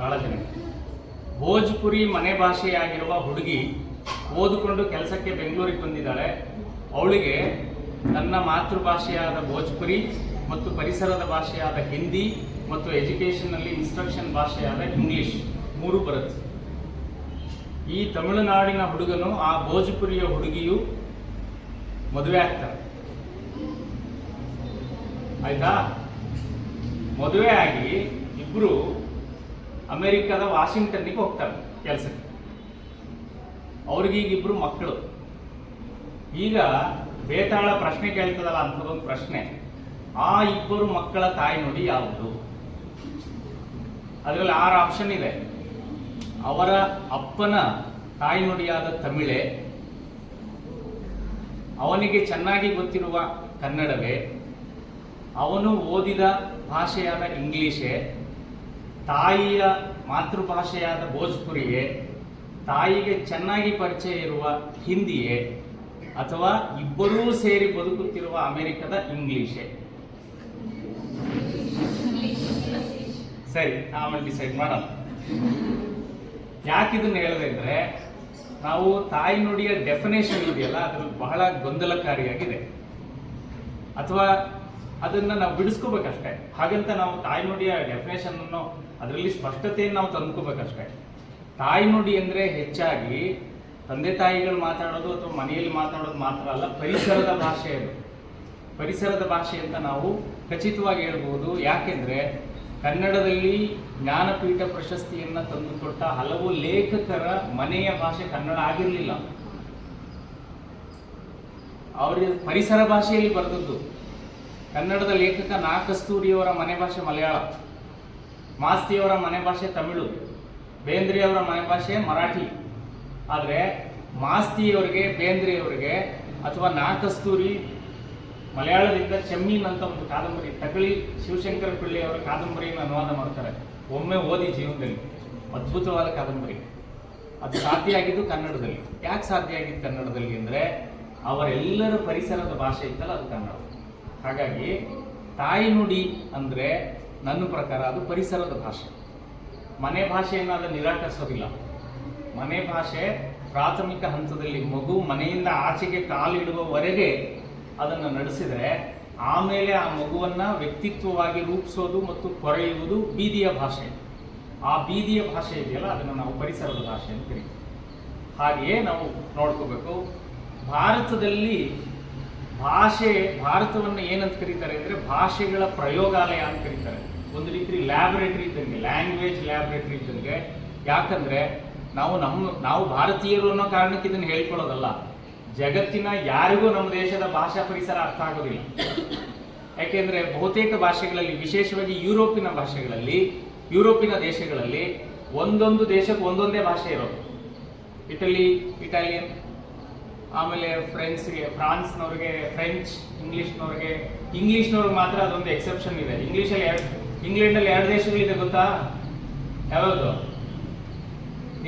ಬಹಳ ಜನ. ಭೋಜ್ಪುರಿ ಮನೆ ಭಾಷೆಯಾಗಿರುವ ಹುಡುಗಿ ಓದಿಕೊಂಡು ಕೆಲಸಕ್ಕೆ ಬೆಂಗಳೂರಿಗೆ ಬಂದಿದ್ದಾಳೆ. ಅವಳಿಗೆ ತನ್ನ ಮಾತೃಭಾಷೆಯಾದ ಭೋಜ್ಪುರಿ ಮತ್ತು ಪರಿಸರದ ಭಾಷೆಯಾದ ಹಿಂದಿ ಮತ್ತು ಎಜುಕೇಷನ್ನಲ್ಲಿ ಇನ್ಸ್ಟ್ರಕ್ಷನ್ ಭಾಷೆಯಾದ ಇಂಗ್ಲಿಷ್ 3 ಬರುತ್ತೆ. ಈ ತಮಿಳುನಾಡಿನ ಹುಡುಗನು ಆ ಭೋಜ್ಪುರಿಯ ಹುಡುಗಿಯು ಮದುವೆ ಆಗ್ತಾರೆ. ಆಯ್ತಾ? ಮದುವೆ ಆಗಿ ಇಬ್ರು ಅಮೆರಿಕದ ವಾಷಿಂಗ್ಟನ್ನಿಗೆ ಹೋಗ್ತಾರೆ ಕೆಲಸಕ್ಕೆ. ಅವ್ರಿಗೀಗಿಬ್ರು ಮಕ್ಕಳು. ಈಗ ಬೇತಾಳ ಪ್ರಶ್ನೆ ಕೇಳ್ತದಲ್ಲ ಅಂಥದ್ದೊಂದು ಪ್ರಶ್ನೆ, ಆ ಇಬ್ಬರು ಮಕ್ಕಳ ತಾಯಿ ನುಡಿ ಯಾವುದು? ಅದರಲ್ಲಿ 6 ಆಪ್ಷನ್ ಇದೆ. ಅವರ ಅಪ್ಪನ ತಾಯಿ ನುಡಿಯಾದ ತಮಿಳೇ, ಅವನಿಗೆ ಚೆನ್ನಾಗಿ ಗೊತ್ತಿರುವ ಕನ್ನಡವೇ, ಅವನು ಓದಿದ ಭಾಷೆಯಾದ ಇಂಗ್ಲಿಷೇ, ತಾಯಿಯ ಮಾತೃಭಾಷೆಯಾದ ಭೋಜ್ಪುರಿಯೇ, ತಾಯಿಗೆ ಚೆನ್ನಾಗಿ ಪರಿಚಯ ಇರುವ ಹಿಂದಿಯೇ, ಅಥವಾ ಇಬ್ಬರೂ ಸೇರಿ ಬದುಕುತ್ತಿರುವ ಅಮೆರಿಕದ ಇಂಗ್ಲಿಷೇ? ಸರಿ, ಆಮೇಲೆ ಡಿಸೈಡ್ ಮಾಡೋಣ. ಯಾಕೆ ಇದನ್ನ ಹೇಳಿದೆ ಅಂದ್ರೆ, ನಾವು ತಾಯಿ ನುಡಿಯ ಡೆಫಿನೇಷನ್ ಇದೆಯಲ್ಲ, ಅದ್ರಲ್ಲಿ ಬಹಳ ಗೊಂದಲಕಾರಿಯಾಗಿದೆ. ಅಥವಾ ಅದನ್ನ ನಾವು ಬಿಡಿಸ್ಕೋಬೇಕಷ್ಟೇ. ಹಾಗಂತ ನಾವು ತಾಯಿ ನುಡಿಯ ಡೆಫಿನೇಷನ್ ಅನ್ನು ಅದರಲ್ಲಿ ಸ್ಪಷ್ಟತೆಯನ್ನು ನಾವು ತಂದ್ಕೋಬೇಕಷ್ಟೇ. ತಾಯಿ ನುಡಿ ಅಂದ್ರೆ ಹೆಚ್ಚಾಗಿ ತಂದೆ ತಾಯಿಗಳು ಮಾತಾಡೋದು ಅಥವಾ ಮನೆಯಲ್ಲಿ ಮಾತಾಡೋದು ಮಾತ್ರ ಅಲ್ಲ, ಪರಿಸರದ ಭಾಷೆ. ಅದು ಪರಿಸರದ ಭಾಷೆ ಅಂತ ನಾವು ಖಚಿತವಾಗಿ ಹೇಳ್ಬೋದು. ಯಾಕೆಂದ್ರೆ ಕನ್ನಡದಲ್ಲಿ ಜ್ಞಾನಪೀಠ ಪ್ರಶಸ್ತಿಯನ್ನ ತಂದುಕೊಟ್ಟ ಹಲವು ಲೇಖಕರ ಮನೆಯ ಭಾಷೆ ಕನ್ನಡ ಆಗಿರಲಿಲ್ಲ. ಅವರ ಪರಿಸರ ಭಾಷೆಯಲ್ಲಿ ಬರೆದದ್ದು. ಕನ್ನಡದ ಲೇಖಕ ನಾ. ಕಸ್ತೂರಿಯವರ ಮನೆ ಭಾಷೆ ಮಲಯಾಳ, ಮಾಸ್ತಿಯವರ ಮನೆ ಭಾಷೆ ತಮಿಳು, ಬೇಂದ್ರೆಯವರ ಮನೆ ಭಾಷೆ ಮರಾಠಿ. ಆದರೆ ಮಾಸ್ತಿಯವರಿಗೆ, ಬೇಂದ್ರೆಯವರಿಗೆ ಅಥವಾ ನಾ. ಕಸ್ತೂರಿ ಮಲಯಾಳದಿಂದ ಚೆಮ್ಮೀನ್ ಅಂತ ಒಂದು ಕಾದಂಬರಿ, ತಕಳಿ ಶಿವಶಂಕರ ಪಿಳ್ಳೆಯವರ ಕಾದಂಬರಿಯನ್ನು ಅನುವಾದ ಮಾಡ್ತಾರೆ. ಒಮ್ಮೆ ಓದಿ ಜೀವನದಲ್ಲಿ, ಅದ್ಭುತವಾದ ಕಾದಂಬರಿ. ಅದು ಸಾಧ್ಯ ಆಗಿದ್ದು ಕನ್ನಡದಲ್ಲಿ. ಯಾಕೆ ಸಾಧ್ಯ ಆಗಿದ್ದು ಕನ್ನಡದಲ್ಲಿ ಅಂದ್ರೆ, ಅವರೆಲ್ಲರ ಪರಿಸರದ ಭಾಷೆ ಇತ್ತಲ್ಲ, ಅದು ಕನ್ನಡ. ಹಾಗಾಗಿ ತಾಯಿ ನುಡಿ ಅಂದ್ರೆ ನನ್ನ ಪ್ರಕಾರ ಅದು ಪರಿಸರದ ಭಾಷೆ. ಮನೆ ಭಾಷೆಯನ್ನು ಅದನ್ನು ನಿರಾಕರಿಸೋದಿಲ್ಲ. ಮನೆ ಭಾಷೆ ಪ್ರಾಥಮಿಕ ಹಂತದಲ್ಲಿ ಮಗು ಮನೆಯಿಂದ ಆಚೆಗೆ ಕಾಲಿಡುವವರೆಗೆ ಅದನ್ನು ನಡೆಸಿದರೆ, ಆಮೇಲೆ ಆ ಮಗುವನ್ನ ವ್ಯಕ್ತಿತ್ವವಾಗಿ ರೂಪಿಸೋದು ಮತ್ತು ಕೊರೆಯುವುದು ಬೀದಿಯ ಭಾಷೆ. ಆ ಬೀದಿಯ ಭಾಷೆ ಇದೆಯಲ್ಲ, ಅದನ್ನು ನಾವು ಪರಿಸರದ ಭಾಷೆ ಅಂತ ಕರೀತೀವಿ. ಹಾಗೆಯೇ ನಾವು ನೋಡ್ಕೋಬೇಕು. ಭಾರತದಲ್ಲಿ ಭಾರತವನ್ನು ಏನಂತ ಕರೀತಾರೆ ಅಂದ್ರೆ, ಭಾಷೆಗಳ ಪ್ರಯೋಗಾಲಯ ಅಂತ ಕರೀತಾರೆ. ಒಂದು ರೀತಿ ಲ್ಯಾಬೊರೇಟರಿ ಇದ್ದಂಗೆ, ಲ್ಯಾಂಗ್ವೇಜ್ ಲ್ಯಾಬೊರೇಟರಿ ಇದ್ದಂಗೆ. ಯಾಕಂದ್ರೆ ನಾವು ಭಾರತೀಯರು ಅನ್ನೋ ಕಾರಣಕ್ಕೆ ಇದನ್ನು ಹೇಳ್ಕೊಳ್ಳೋದಲ್ಲ. ಜಗತ್ತಿನ ಯಾರಿಗೂ ನಮ್ಮ ದೇಶದ ಭಾಷಾ ಪರಿಸರ ಅರ್ಥ ಆಗೋದಿಲ್ಲ. ಯಾಕೆಂದ್ರೆ ಬಹುತೇಕ ಭಾಷೆಗಳಲ್ಲಿ, ವಿಶೇಷವಾಗಿ ಯುರೋಪಿನ ದೇಶಗಳಲ್ಲಿ ಒಂದೊಂದು ದೇಶಕ್ಕೆ ಒಂದೊಂದೇ ಭಾಷೆ ಇರೋದು. ಇಟಾಲಿಯನ್, ಆಮೇಲೆ ಫ್ರಾನ್ಸ್ನವ್ರಿಗೆ ಫ್ರೆಂಚ್, ಇಂಗ್ಲಿಷ್ನವ್ರಿಗೆ ಮಾತ್ರ ಅದೊಂದು ಎಕ್ಸೆಪ್ಷನ್ ಇದೆ. ಇಂಗ್ಲೆಂಡಲ್ಲಿ 2 ದೇಶಗಳಿದೆ ಗೊತ್ತಾ? ಯಾವ್ದು?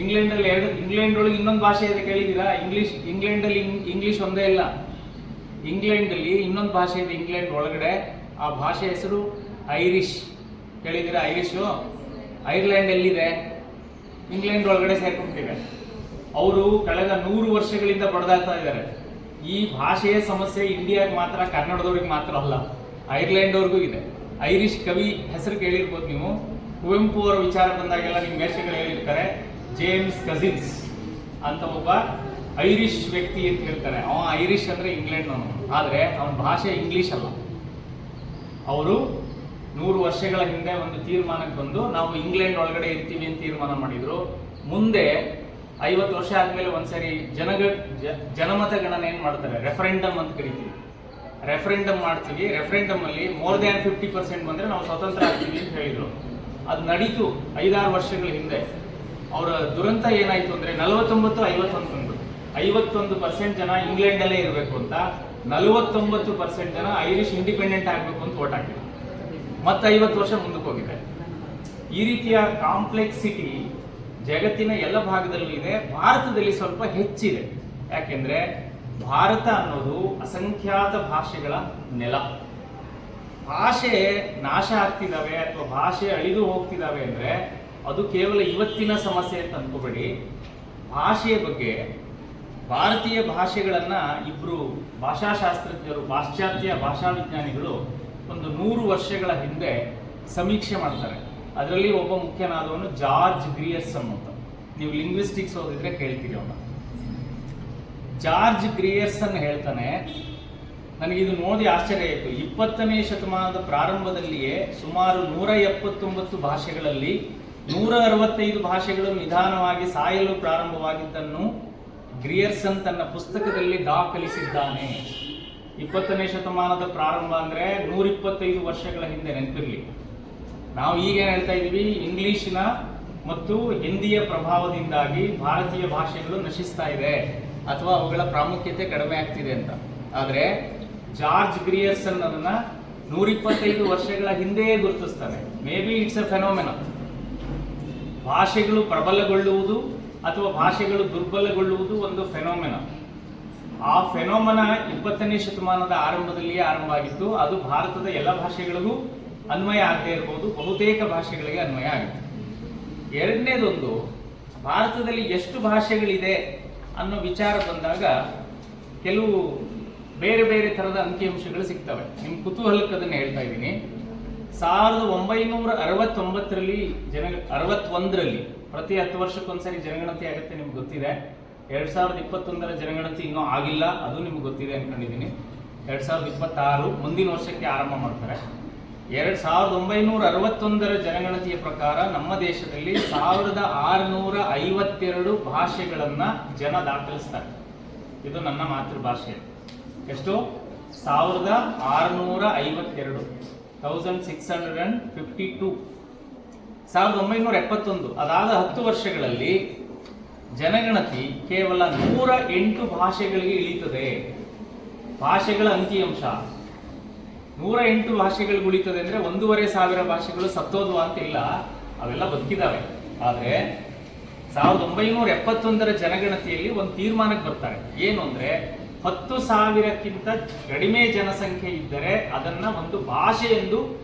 ಇಂಗ್ಲೆಂಡ್ ಒಳಗೆ ಇನ್ನೊಂದು ಭಾಷೆ ಇದೆ, ಕೇಳಿದ್ದೀರಾ? ಇಂಗ್ಲೆಂಡಲ್ಲಿ ಇಂಗ್ಲಿಷ್ ಒಂದೇ ಇಲ್ಲ. ಇಂಗ್ಲೆಂಡಲ್ಲಿ ಇನ್ನೊಂದು ಭಾಷೆ ಇದೆ ಇಂಗ್ಲೆಂಡ್ ಒಳಗಡೆ. ಆ ಭಾಷೆ ಹೆಸರು ಐರಿಷ್. ಕೇಳಿದ್ದೀರಾ ಐರಿಷು? ಐರ್ಲ್ಯಾಂಡ್ ಎಲ್ಲಿದೆ? ಇಂಗ್ಲೆಂಡ್ ಒಳಗಡೆ ಸೇರ್ಕೊಂಡಿದೆ. ಅವರು ಕಳೆದ 100 ವರ್ಷಗಳಿಂದ ಬಡದಾಡ್ತಾ ಇದ್ದಾರೆ. ಈ ಭಾಷೆಯ ಸಮಸ್ಯೆ ಇಂಡಿಯಾಗೆ ಮಾತ್ರ, ಕನ್ನಡದವ್ರಿಗೆ ಮಾತ್ರ ಅಲ್ಲ, ಐರ್ಲ್ಯಾಂಡ್ ಅವ್ರಿಗೂ ಇದೆ. ಐರಿಷ್ ಕವಿ ಹೆಸರು ಕೇಳಿರ್ಬೋದು ನೀವು. ಕುವೆಂಪು ಅವರ ವಿಚಾರ ಬಂದಾಗೆಲ್ಲ ನಿಮ್ಮ ಮೇಷಗಳು ಹೇಳಿರ್ತಾರೆ. ಜೇಮ್ಸ್ ಕಜಿನ್ಸ್ ಅಂತ ಒಬ್ಬ ಐರಿಷ್ ವ್ಯಕ್ತಿ ಅಂತ ಹೇಳ್ತಾರೆ. ಅವ ಐರಿಷ್ ಅಂದ್ರೆ ಇಂಗ್ಲೆಂಡ್ನವನು, ಆದ್ರೆ ಅವನ ಭಾಷೆ ಇಂಗ್ಲಿಷ್ ಅಲ್ಲ. ಅವರು 100 ವರ್ಷಗಳ ಹಿಂದೆ ಒಂದು ತೀರ್ಮಾನಕ್ಕೆ ಬಂದು ನಾವು ಇಂಗ್ಲೆಂಡ್ ಒಳಗಡೆ ಇರ್ತೀವಿ ಅಂತ ತೀರ್ಮಾನ ಮಾಡಿದ್ರು. ಮುಂದೆ 50 ವರ್ಷ ಆದ್ಮೇಲೆ ಒಂದ್ಸರಿ ಜನಮತ ಗಣನೆ ಏನ್ ಮಾಡ್ತಾರೆ, ರೆಫರೆಂಡಮ್ ಅಂತ ಕರಿತೀವಿ. ರೆಫರೆಂಡಮ್ ಮಾಡ್ತೀವಿ. ರೆಫರೆಂಡಮ್ ಅಲ್ಲಿ more than 50% ಬಂದ್ರೆ ನಾವು ಸ್ವತಂತ್ರ ಆಗ್ತೀವಿ ಅಂತ ಹೇಳಿದ್ರು. ಅದು ನಡೀತು 5-6 ವರ್ಷಗಳ ಹಿಂದೆ. ಅವರ ದುರಂತ ಏನಾಯ್ತು ಅಂದ್ರೆ 51% ಜನ ಇಂಗ್ಲೆಂಡಲ್ಲೇ ಇರಬೇಕು ಅಂತ, 49% ಜನ ಐರಿಷ್ ಇಂಡಿಪೆಂಡೆಂಟ್ ಆಗಬೇಕು ಅಂತ ವೋಟ್ ಹಾಕಿದ್ರು. ಮತ್ತೆ 50 ವರ್ಷ ಮುಂದಕ್ಕೆ ಹೋಗಿದೆ. ಈ ರೀತಿಯ ಕಾಂಪ್ಲೆಕ್ಸಿಟಿ ಜಗತ್ತಿನ ಎಲ್ಲ ಭಾಗದಲ್ಲೂ ಇದೆ. ಭಾರತದಲ್ಲಿ ಸ್ವಲ್ಪ ಹೆಚ್ಚಿದೆ. ಯಾಕೆಂದ್ರೆ ಭಾರತ ಅನ್ನೋದು ಅಸಂಖ್ಯಾತ ಭಾಷೆಗಳ ನೆಲ. ಭಾಷೆ ನಾಶ ಆಗ್ತಿದ್ದಾವೆ ಅಥವಾ ಭಾಷೆ ಅಳಿದು ಹೋಗ್ತಿದ್ದಾವೆ ಅಂದ್ರೆ ಅದು ಕೇವಲ ಇವತ್ತಿನ ಸಮಸ್ಯೆ ಅಂತ ಅನ್ಕೋಬೇಡಿ. ಭಾಷೆಯ ಬಗ್ಗೆ, ಭಾರತೀಯ ಭಾಷೆಗಳನ್ನ ಇಬ್ರು ಭಾಷಾಶಾಸ್ತ್ರಜ್ಞರು, ಪಾಶ್ಚಾತ್ಯ ಭಾಷಾ ವಿಜ್ಞಾನಿಗಳು ಒಂದು 100 ವರ್ಷಗಳ ಹಿಂದೆ ಸಮೀಕ್ಷೆ ಮಾಡ್ತಾರೆ. ಅದರಲ್ಲಿ ಒಬ್ಬ ಮುಖ್ಯನಾದವನು ಜಾರ್ಜ್ ಗ್ರಿಯರ್ಸನ್ ಅಂತ. ನೀವು ಲಿಂಗ್ವಿಸ್ಟಿಕ್ಸ್ ಓದಿದ್ರೆ ಕೇಳ್ತೀರಿ ಅವನ. ಜಾರ್ಜ್ ಗ್ರಿಯರ್ಸನ್ ಹೇಳ್ತಾನೆ, ನನಗಿದು ನೋಡಿ ಆಶ್ಚರ್ಯ ಆಯಿತು, 20ನೇ ಶತಮಾನದ ಪ್ರಾರಂಭದಲ್ಲಿಯೇ ಸುಮಾರು 179 ಭಾಷೆಗಳಲ್ಲಿ 165 ಭಾಷೆಗಳು ನಿಧಾನವಾಗಿ ಸಾಯಲು ಪ್ರಾರಂಭವಾಗಿದ್ದನ್ನು ಗ್ರಿಯರ್ಸನ್ ತನ್ನ ಪುಸ್ತಕದಲ್ಲಿ ದಾಖಲಿಸಿದ್ದಾನೆ. 20ನೇ ಶತಮಾನದ ಪ್ರಾರಂಭ ಅಂದ್ರೆ 125 ವರ್ಷಗಳ ಹಿಂದೆ, ನೆನಪಿರಲಿ. ನಾವು ಈಗೇನು ಹೇಳ್ತಾ ಇದ್ದೀವಿ, ಇಂಗ್ಲಿಶಿನ ಮತ್ತು ಹಿಂದಿಯ ಪ್ರಭಾವದಿಂದಾಗಿ ಭಾರತೀಯ ಭಾಷೆಗಳು ನಶಿಸ್ತಾ ಇದೆ ಅಥವಾ ಅವುಗಳ ಪ್ರಾಮುಖ್ಯತೆ ಕಡಿಮೆ ಆಗ್ತಿದೆ ಅಂತ. ಆದರೆ ಜಾರ್ಜ್ ಗ್ರಿಯರ್ಸನ್ ಅದನ್ನ 125 ವರ್ಷಗಳ ಹಿಂದೆಯೇ ಗುರುತಿಸ್ತಾನೆ. Maybe it's a phenomena. ಭಾಷೆಗಳು ಪ್ರಬಲಗೊಳ್ಳುವುದು ಅಥವಾ ಭಾಷೆಗಳು ದುರ್ಬಲಗೊಳ್ಳುವುದು ಒಂದು ಫೆನೋಮೆನ. ಆ ಫೆನೋಮನ 20ನೇ ಶತಮಾನದ ಆರಂಭದಲ್ಲಿಯೇ ಆರಂಭ ಆಗಿತ್ತು. ಅದು ಭಾರತದ ಎಲ್ಲ ಭಾಷೆಗಳಿಗೂ ಅನ್ವಯ ಆಗದೆ ಇರಬಹುದು, ಬಹುತೇಕ ಭಾಷೆಗಳಿಗೆ ಅನ್ವಯ ಆಗುತ್ತೆ. ಎರಡನೇದೊಂದು, ಭಾರತದಲ್ಲಿ ಎಷ್ಟು ಭಾಷೆಗಳಿದೆ ಅನ್ನೋ ವಿಚಾರ ಬಂದಾಗ ಕೆಲವು ಬೇರೆ ಬೇರೆ ಥರದ ಅಂಕಿಅಂಶಗಳು ಸಿಗ್ತವೆ. ನಿಮ್ಮ ಕುತೂಹಲಕ್ಕೆ ಅದನ್ನು ಹೇಳ್ತಾ ಇದ್ದೀನಿ. 1969ರಲ್ಲಿ 61ರಲ್ಲಿ ಪ್ರತಿ 10 ವರ್ಷಕ್ಕೊಂದ್ಸರಿ ಜನಗಣತಿ ಆಗುತ್ತೆ, ನಿಮ್ಗೆ ಗೊತ್ತಿದೆ. 2021ರ ಜನಗಣತಿ ಇನ್ನೂ ಆಗಿಲ್ಲ, ಅದು ನಿಮ್ಗೆ ಗೊತ್ತಿದೆ ಅನ್ಕೊಂಡಿದ್ದೀನಿ. 2026 ಮುಂದಿನ ವರ್ಷಕ್ಕೆ ಆರಂಭ ಮಾಡ್ತಾರೆ. 1961ರ ಜನಗಣತಿಯ ಪ್ರಕಾರ ನಮ್ಮ ದೇಶದಲ್ಲಿ 1652 ಭಾಷೆಗಳನ್ನ ಜನ ದಾಖಲಿಸ್ತಾರೆ. ಇದು ನನ್ನ ಮಾತೃಭಾಷೆ. ಎಷ್ಟು? 1652, 1652. 1971, ಅದಾದ 10 ವರ್ಷಗಳಲ್ಲಿ ಜನಗಣತಿ ಕೇವಲ 108 ಭಾಷೆಗಳಿಗೆ ಇಳಿತದೆ. ಭಾಷೆಗಳ ಅಂಕಿಅಂಶ 108 ಭಾಷೆಗಳಿಗೆ ಉಳಿತದೆ ಅಂದ್ರೆ 1,500 ಭಾಷೆಗಳು ಸತ್ತೋದ್ವಾ ಅಂತ ಇಲ್ಲ, ಅವೆಲ್ಲ ಬದುಕಿದಾವೆ. ಆದ್ರೆ 1971ರ ಜನಗಣತಿಯಲ್ಲಿ ಒಂದು ತೀರ್ಮಾನಕ್ಕೆ ಬರ್ತಾರೆ. ಏನು ಅಂದ್ರೆ 10,000ಕ್ಕಿಂತ ಕಡಿಮೆ ಜನಸಂಖ್ಯೆ ಇದ್ದರೆ ಅದನ್ನ ಒಂದು ಭಾಷೆ ಎಂದು,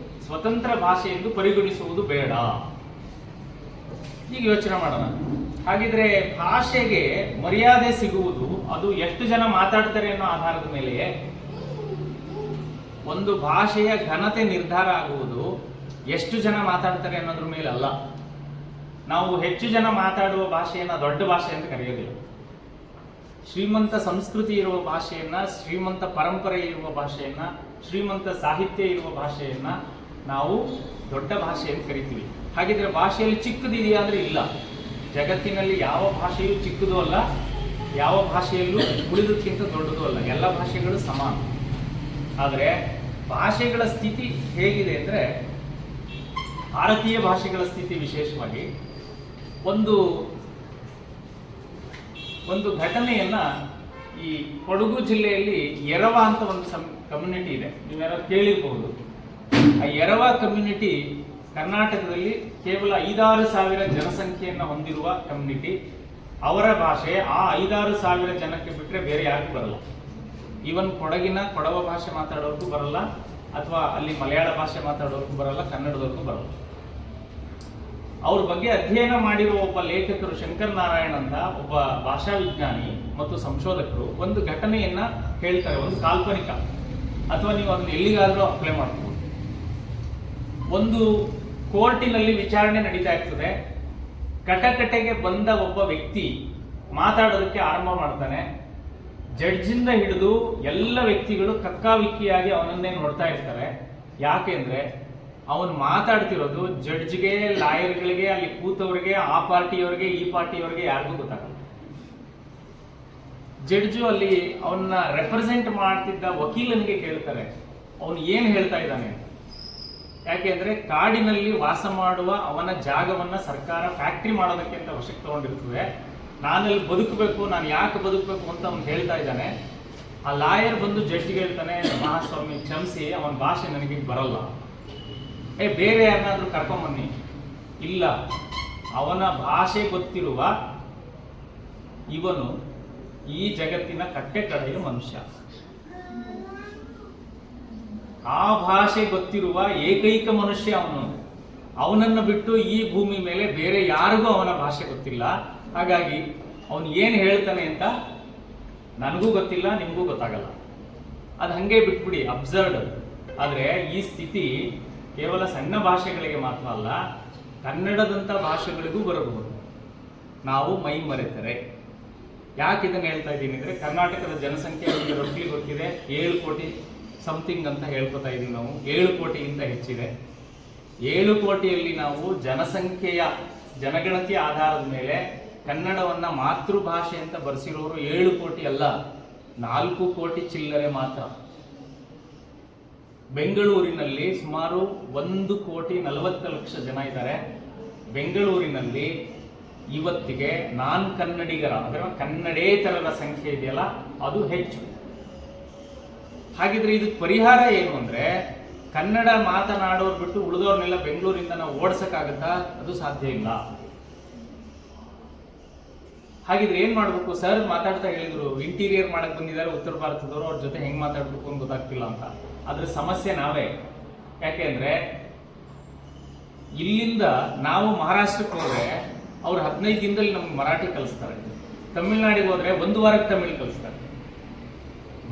ಸ್ವತಂತ್ರ ಭಾಷೆ ಎಂದು ಪರಿಗಣಿಸುವುದು ಬೇಡ. ಈಗ ಯೋಚನೆ ಮಾಡೋಣ. ಹಾಗಿದ್ರೆ ಭಾಷೆಗೆ ಮರ್ಯಾದೆ ಸಿಗುವುದು ಅದು ಎಷ್ಟು ಜನ ಮಾತಾಡ್ತಾರೆ ಅನ್ನೋ ಆಧಾರದ ಮೇಲೆಯೇ. ಒಂದು ಭಾಷೆಯ ಘನತೆ ನಿರ್ಧಾರ ಆಗುವುದು ಎಷ್ಟು ಜನ ಮಾತಾಡ್ತಾರೆ ಅನ್ನೋದ್ರ ಮೇಲೆ ಅಲ್ಲ. ನಾವು ಹೆಚ್ಚು ಜನ ಮಾತಾಡುವ ಭಾಷೆಯನ್ನ ದೊಡ್ಡ ಭಾಷೆ ಅಂತ ಕರೆಯೋದಿಲ್ಲ. ಶ್ರೀಮಂತ ಸಂಸ್ಕೃತಿ ಇರುವ ಭಾಷೆಯನ್ನ, ಶ್ರೀಮಂತ ಪರಂಪರೆ ಇರುವ ಭಾಷೆಯನ್ನ, ಶ್ರೀಮಂತ ಸಾಹಿತ್ಯ ಇರುವ ಭಾಷೆಯನ್ನ ನಾವು ದೊಡ್ಡ ಭಾಷೆ ಅಂತ ಕರಿತೀವಿ. ಹಾಗಿದ್ರೆ ಭಾಷೆಯಲ್ಲಿ ಚಿಕ್ಕದಿದೆಯಾ ಅಂದ್ರೆ ಇಲ್ಲ. ಜಗತ್ತಿನಲ್ಲಿ ಯಾವ ಭಾಷೆಯೂ ಚಿಕ್ಕದು ಅಲ್ಲ, ಯಾವ ಭಾಷೆಯಲ್ಲೂ ಉಳಿದಕ್ಕಿಂತ ದೊಡ್ಡದು ಅಲ್ಲ. ಎಲ್ಲ ಭಾಷೆಗಳು ಸಮಾನ. ಆದರೆ ಭಾಷೆಗಳ ಸ್ಥಿತಿ ಹೇಗಿದೆ ಅಂದ್ರೆ, ಭಾರತೀಯ ಭಾಷೆಗಳ ಸ್ಥಿತಿ ವಿಶೇಷವಾಗಿ ಒಂದು ಘಟನೆಯನ್ನ, ಈ ಕೊಡಗು ಜಿಲ್ಲೆಯಲ್ಲಿ ಎರವ ಅಂತ ಒಂದು ಕಮ್ಯುನಿಟಿ ಇದೆ, ನೀವ್ಯಾರು ಕೇಳಿರಬಹುದು. ಆ ಎರವ ಕಮ್ಯುನಿಟಿ ಕರ್ನಾಟಕದಲ್ಲಿ ಕೇವಲ 5,000 ಜನಸಂಖ್ಯೆಯನ್ನು ಹೊಂದಿರುವ ಕಮ್ಯುನಿಟಿ. ಅವರ ಭಾಷೆ ಆ 5,000 ಜನಕ್ಕೆ ಬಿಟ್ಟರೆ ಬೇರೆ ಯಾರಿಗೂ ಬರಲ್ಲ. ಈವನ್ ಕೊಡವ ಭಾಷೆ ಮಾತಾಡೋರ್ಗೂ ಬರಲ್ಲ, ಅಥವಾ ಅಲ್ಲಿ ಮಲಯಾಳ ಭಾಷೆ ಮಾತಾಡೋರ್ಗೂ ಬರಲ್ಲ, ಕನ್ನಡದವ್ರಿಗೂ ಬರಲ್ಲ. ಅವ್ರ ಬಗ್ಗೆ ಅಧ್ಯಯನ ಮಾಡಿರುವ ಒಬ್ಬ ಲೇಖಕರು, ಶಂಕರ್ ನಾರಾಯಣ್ ಅಂತ ಒಬ್ಬ ಭಾಷಾ ವಿಜ್ಞಾನಿ ಮತ್ತು ಸಂಶೋಧಕರು, ಒಂದು ಘಟನೆಯನ್ನ ಹೇಳ್ತಾರೆ. ಒಂದು ಕಾಲ್ಪನಿಕ, ಅಥವಾ ನೀವು ಅದನ್ನ ಎಲ್ಲಿಗಾದ್ರೂ ಅಪ್ಲೈ ಮಾಡ್ಬೋದು. ಒಂದು ಕೋರ್ಟಿನಲ್ಲಿ ವಿಚಾರಣೆ ನಡೀತಾ ಇರ್ತದೆ. ಕಟಕಟೆಗೆ ಬಂದ ಒಬ್ಬ ವ್ಯಕ್ತಿ ಮಾತಾಡೋದಕ್ಕೆ ಆರಂಭ ಮಾಡ್ತಾನೆ. ಜಡ್ಜಿಂದ ಹಿಡಿದು ಎಲ್ಲ ವ್ಯಕ್ತಿಗಳು ಕಕ್ಕಾವಿಕ್ಕಿಯಾಗಿ ಅವನನ್ನೇ ನೋಡ್ತಾ ಇರ್ತಾರೆ. ಯಾಕೆಂದ್ರೆ ಅವನು ಮಾತಾಡ್ತಿರೋದು ಜಡ್ಜ್ಗೆ, ಲಾಯರ್ಗಳಿಗೆ, ಅಲ್ಲಿ ಕೂತವ್ರಿಗೆ, ಆ ಪಾರ್ಟಿಯವರಿಗೆ, ಈ ಪಾರ್ಟಿಯವರಿಗೆ ಯಾರಿಗೂ ಗೊತ್ತಾಗಲ್ಲ. ಜಡ್ಜು ಅಲ್ಲಿ ಅವನ್ನ ರೆಪ್ರೆಸೆಂಟ್ ಮಾಡ್ತಿದ್ದ ವಕೀಲನಿಗೆ ಕೇಳ್ತಾರೆ, ಅವನು ಏನ್ ಹೇಳ್ತಾ ಇದ್ದಾನೆ. ಯಾಕೆಂದ್ರೆ ಕಾಡಿನಲ್ಲಿ ವಾಸ ಮಾಡುವ ಅವನ ಜಾಗವನ್ನ ಸರ್ಕಾರ ಫ್ಯಾಕ್ಟ್ರಿ ಮಾಡೋದಕ್ಕೆ ಅಂತ ವಶಕ್ಕೆ ತಗೊಂಡಿರ್ತದೆ. ನಾನಲ್ಲಿ ಬದುಕಬೇಕು, ನಾನು ಯಾಕೆ ಬದುಕಬೇಕು ಅಂತ ಅವನು ಹೇಳ್ತಾ ಇದ್ದಾನೆ. ಆ ಲಾಯರ್ ಬಂದು ಜಡ್ಜಿಗೆ ಹೇಳ್ತಾನೆ, ಮಹಾಸ್ವಾಮಿ ಕ್ಷಮಿಸಿ, ಅವನ ಭಾಷೆ ನನಗೆ ಬರಲ್ಲ, ಬೇರೆ ಯಾರನ್ನಾದ್ರೂ ಕರ್ಕೊಂಬನ್ನಿ. ಇಲ್ಲ, ಅವನ ಭಾಷೆ ಗೊತ್ತಿರುವ ಇವನು ಈ ಜಗತ್ತಿನ ಕಟ್ಟೆ ಕಡೆಯ ಮನುಷ್ಯ. ಆ ಭಾಷೆ ಗೊತ್ತಿರುವ ಏಕೈಕ ಮನುಷ್ಯ ಅವನು. ಅವನನ್ನು ಬಿಟ್ಟು ಈ ಭೂಮಿ ಮೇಲೆ ಬೇರೆ ಯಾರಿಗೂ ಅವನ ಭಾಷೆ ಗೊತ್ತಿಲ್ಲ. ಹಾಗಾಗಿ ಅವನು ಏನು ಹೇಳ್ತಾನೆ ಅಂತ ನನಗೂ ಗೊತ್ತಿಲ್ಲ, ನಿಮಗೂ ಗೊತ್ತಾಗಲ್ಲ. ಅದು ಹಂಗೆ ಬಿಟ್ಬಿಡಿ, ಅಬ್ಸರ್ಡ್. ಆದರೆ ಈ ಸ್ಥಿತಿ ಕೇವಲ ಸಣ್ಣ ಭಾಷೆಗಳಿಗೆ ಮಾತ್ರ ಅಲ್ಲ, ಕನ್ನಡದಂಥ ಭಾಷೆಗಳಿಗೂ ಬರಬಹುದು. ನಾವು ಮೈ ಮರೆತರೆ. ಯಾಕೆ ಇದನ್ನು ಹೇಳ್ತಾ ಇದ್ದೀನಿ ಅಂದರೆ, ಕರ್ನಾಟಕದ ಜನಸಂಖ್ಯೆ ನಿಮಗೆ ರಫ್ಲಿ ಗೊತ್ತಿದೆ, 7 ಕೋಟಿ ಸಮಥಿಂಗ್ ಅಂತ ಹೇಳ್ಕೊತಾ ಇದ್ದೀವಿ ನಾವು. 7 ಕೋಟಿಗಿಂತ ಹೆಚ್ಚಿದೆ. 7 ಕೋಟಿಯಲ್ಲಿ ನಾವು ಜನಸಂಖ್ಯೆಯ ಜನಗಣತಿಯ ಆಧಾರದ ಮೇಲೆ ಕನ್ನಡವನ್ನ ಮಾತೃಭಾಷೆ ಅಂತ ಬರೆಸಿರೋರು 7 ಕೋಟಿ ಅಲ್ಲ, 4 ಕೋಟಿ ಚಿಲ್ಲರೆ ಮಾತ್ರ. ಬೆಂಗಳೂರಿನಲ್ಲಿ ಸುಮಾರು 1,40,00,000 ಜನ ಇದ್ದಾರೆ. ಬೆಂಗಳೂರಿನಲ್ಲಿ ಇವತ್ತಿಗೆ ನಾನ್ ಕನ್ನಡಿಗರ ಅಂದರೆ ಕನ್ನಡೇತರರ ಸಂಖ್ಯೆ ಇದೆಯಲ್ಲ, ಅದು ಹೆಚ್ಚು. ಹಾಗಿದ್ರೆ ಇದಕ್ಕೆ ಪರಿಹಾರ ಏನು ಅಂದ್ರೆ, ಕನ್ನಡ ಮಾತನಾಡೋರು ಬಿಟ್ಟು ಉಳಿದವ್ರನ್ನೆಲ್ಲ ಬೆಂಗಳೂರಿಂದ ನಾವು ಓಡಿಸಕ್ಕಾಗತ್ತಾ? ಅದು ಸಾಧ್ಯ ಇಲ್ಲ. ಹಾಗಿದ್ರೆ ಏನ್ ಮಾಡ್ಬೇಕು? ಸರ್ ಮಾತಾಡ್ತಾ ಹೇಳಿದ್ರು, ಇಂಟೀರಿಯರ್ ಮಾಡಕ್ ಬಂದಿದ್ದಾರೆ ಉತ್ತರ ಭಾರತದವರು, ಅವ್ರ ಜೊತೆ ಹೆಂಗ್ ಮಾತಾಡ್ಬೇಕು ಅಂತ ಗೊತ್ತಾಗ್ತಿಲ್ಲ ಅಂತ. ಅದ್ರ ಸಮಸ್ಯೆ ನಾವೇ. ಯಾಕೆಂದ್ರೆ ಇಲ್ಲಿಂದ ನಾವು ಮಹಾರಾಷ್ಟ್ರಕ್ಕೆ ಹೋದ್ರೆ ಅವ್ರು 15 ದಿನದಲ್ಲಿ ನಮ್ಗೆ ಮರಾಠಿ ಕಲಿಸ್ತಾರೆ. ತಮಿಳ್ನಾಡಿಗೆ ಹೋದ್ರೆ 1 ವಾರಕ್ಕೆ ತಮಿಳ್ ಕಲಿಸ್ತಾರೆ.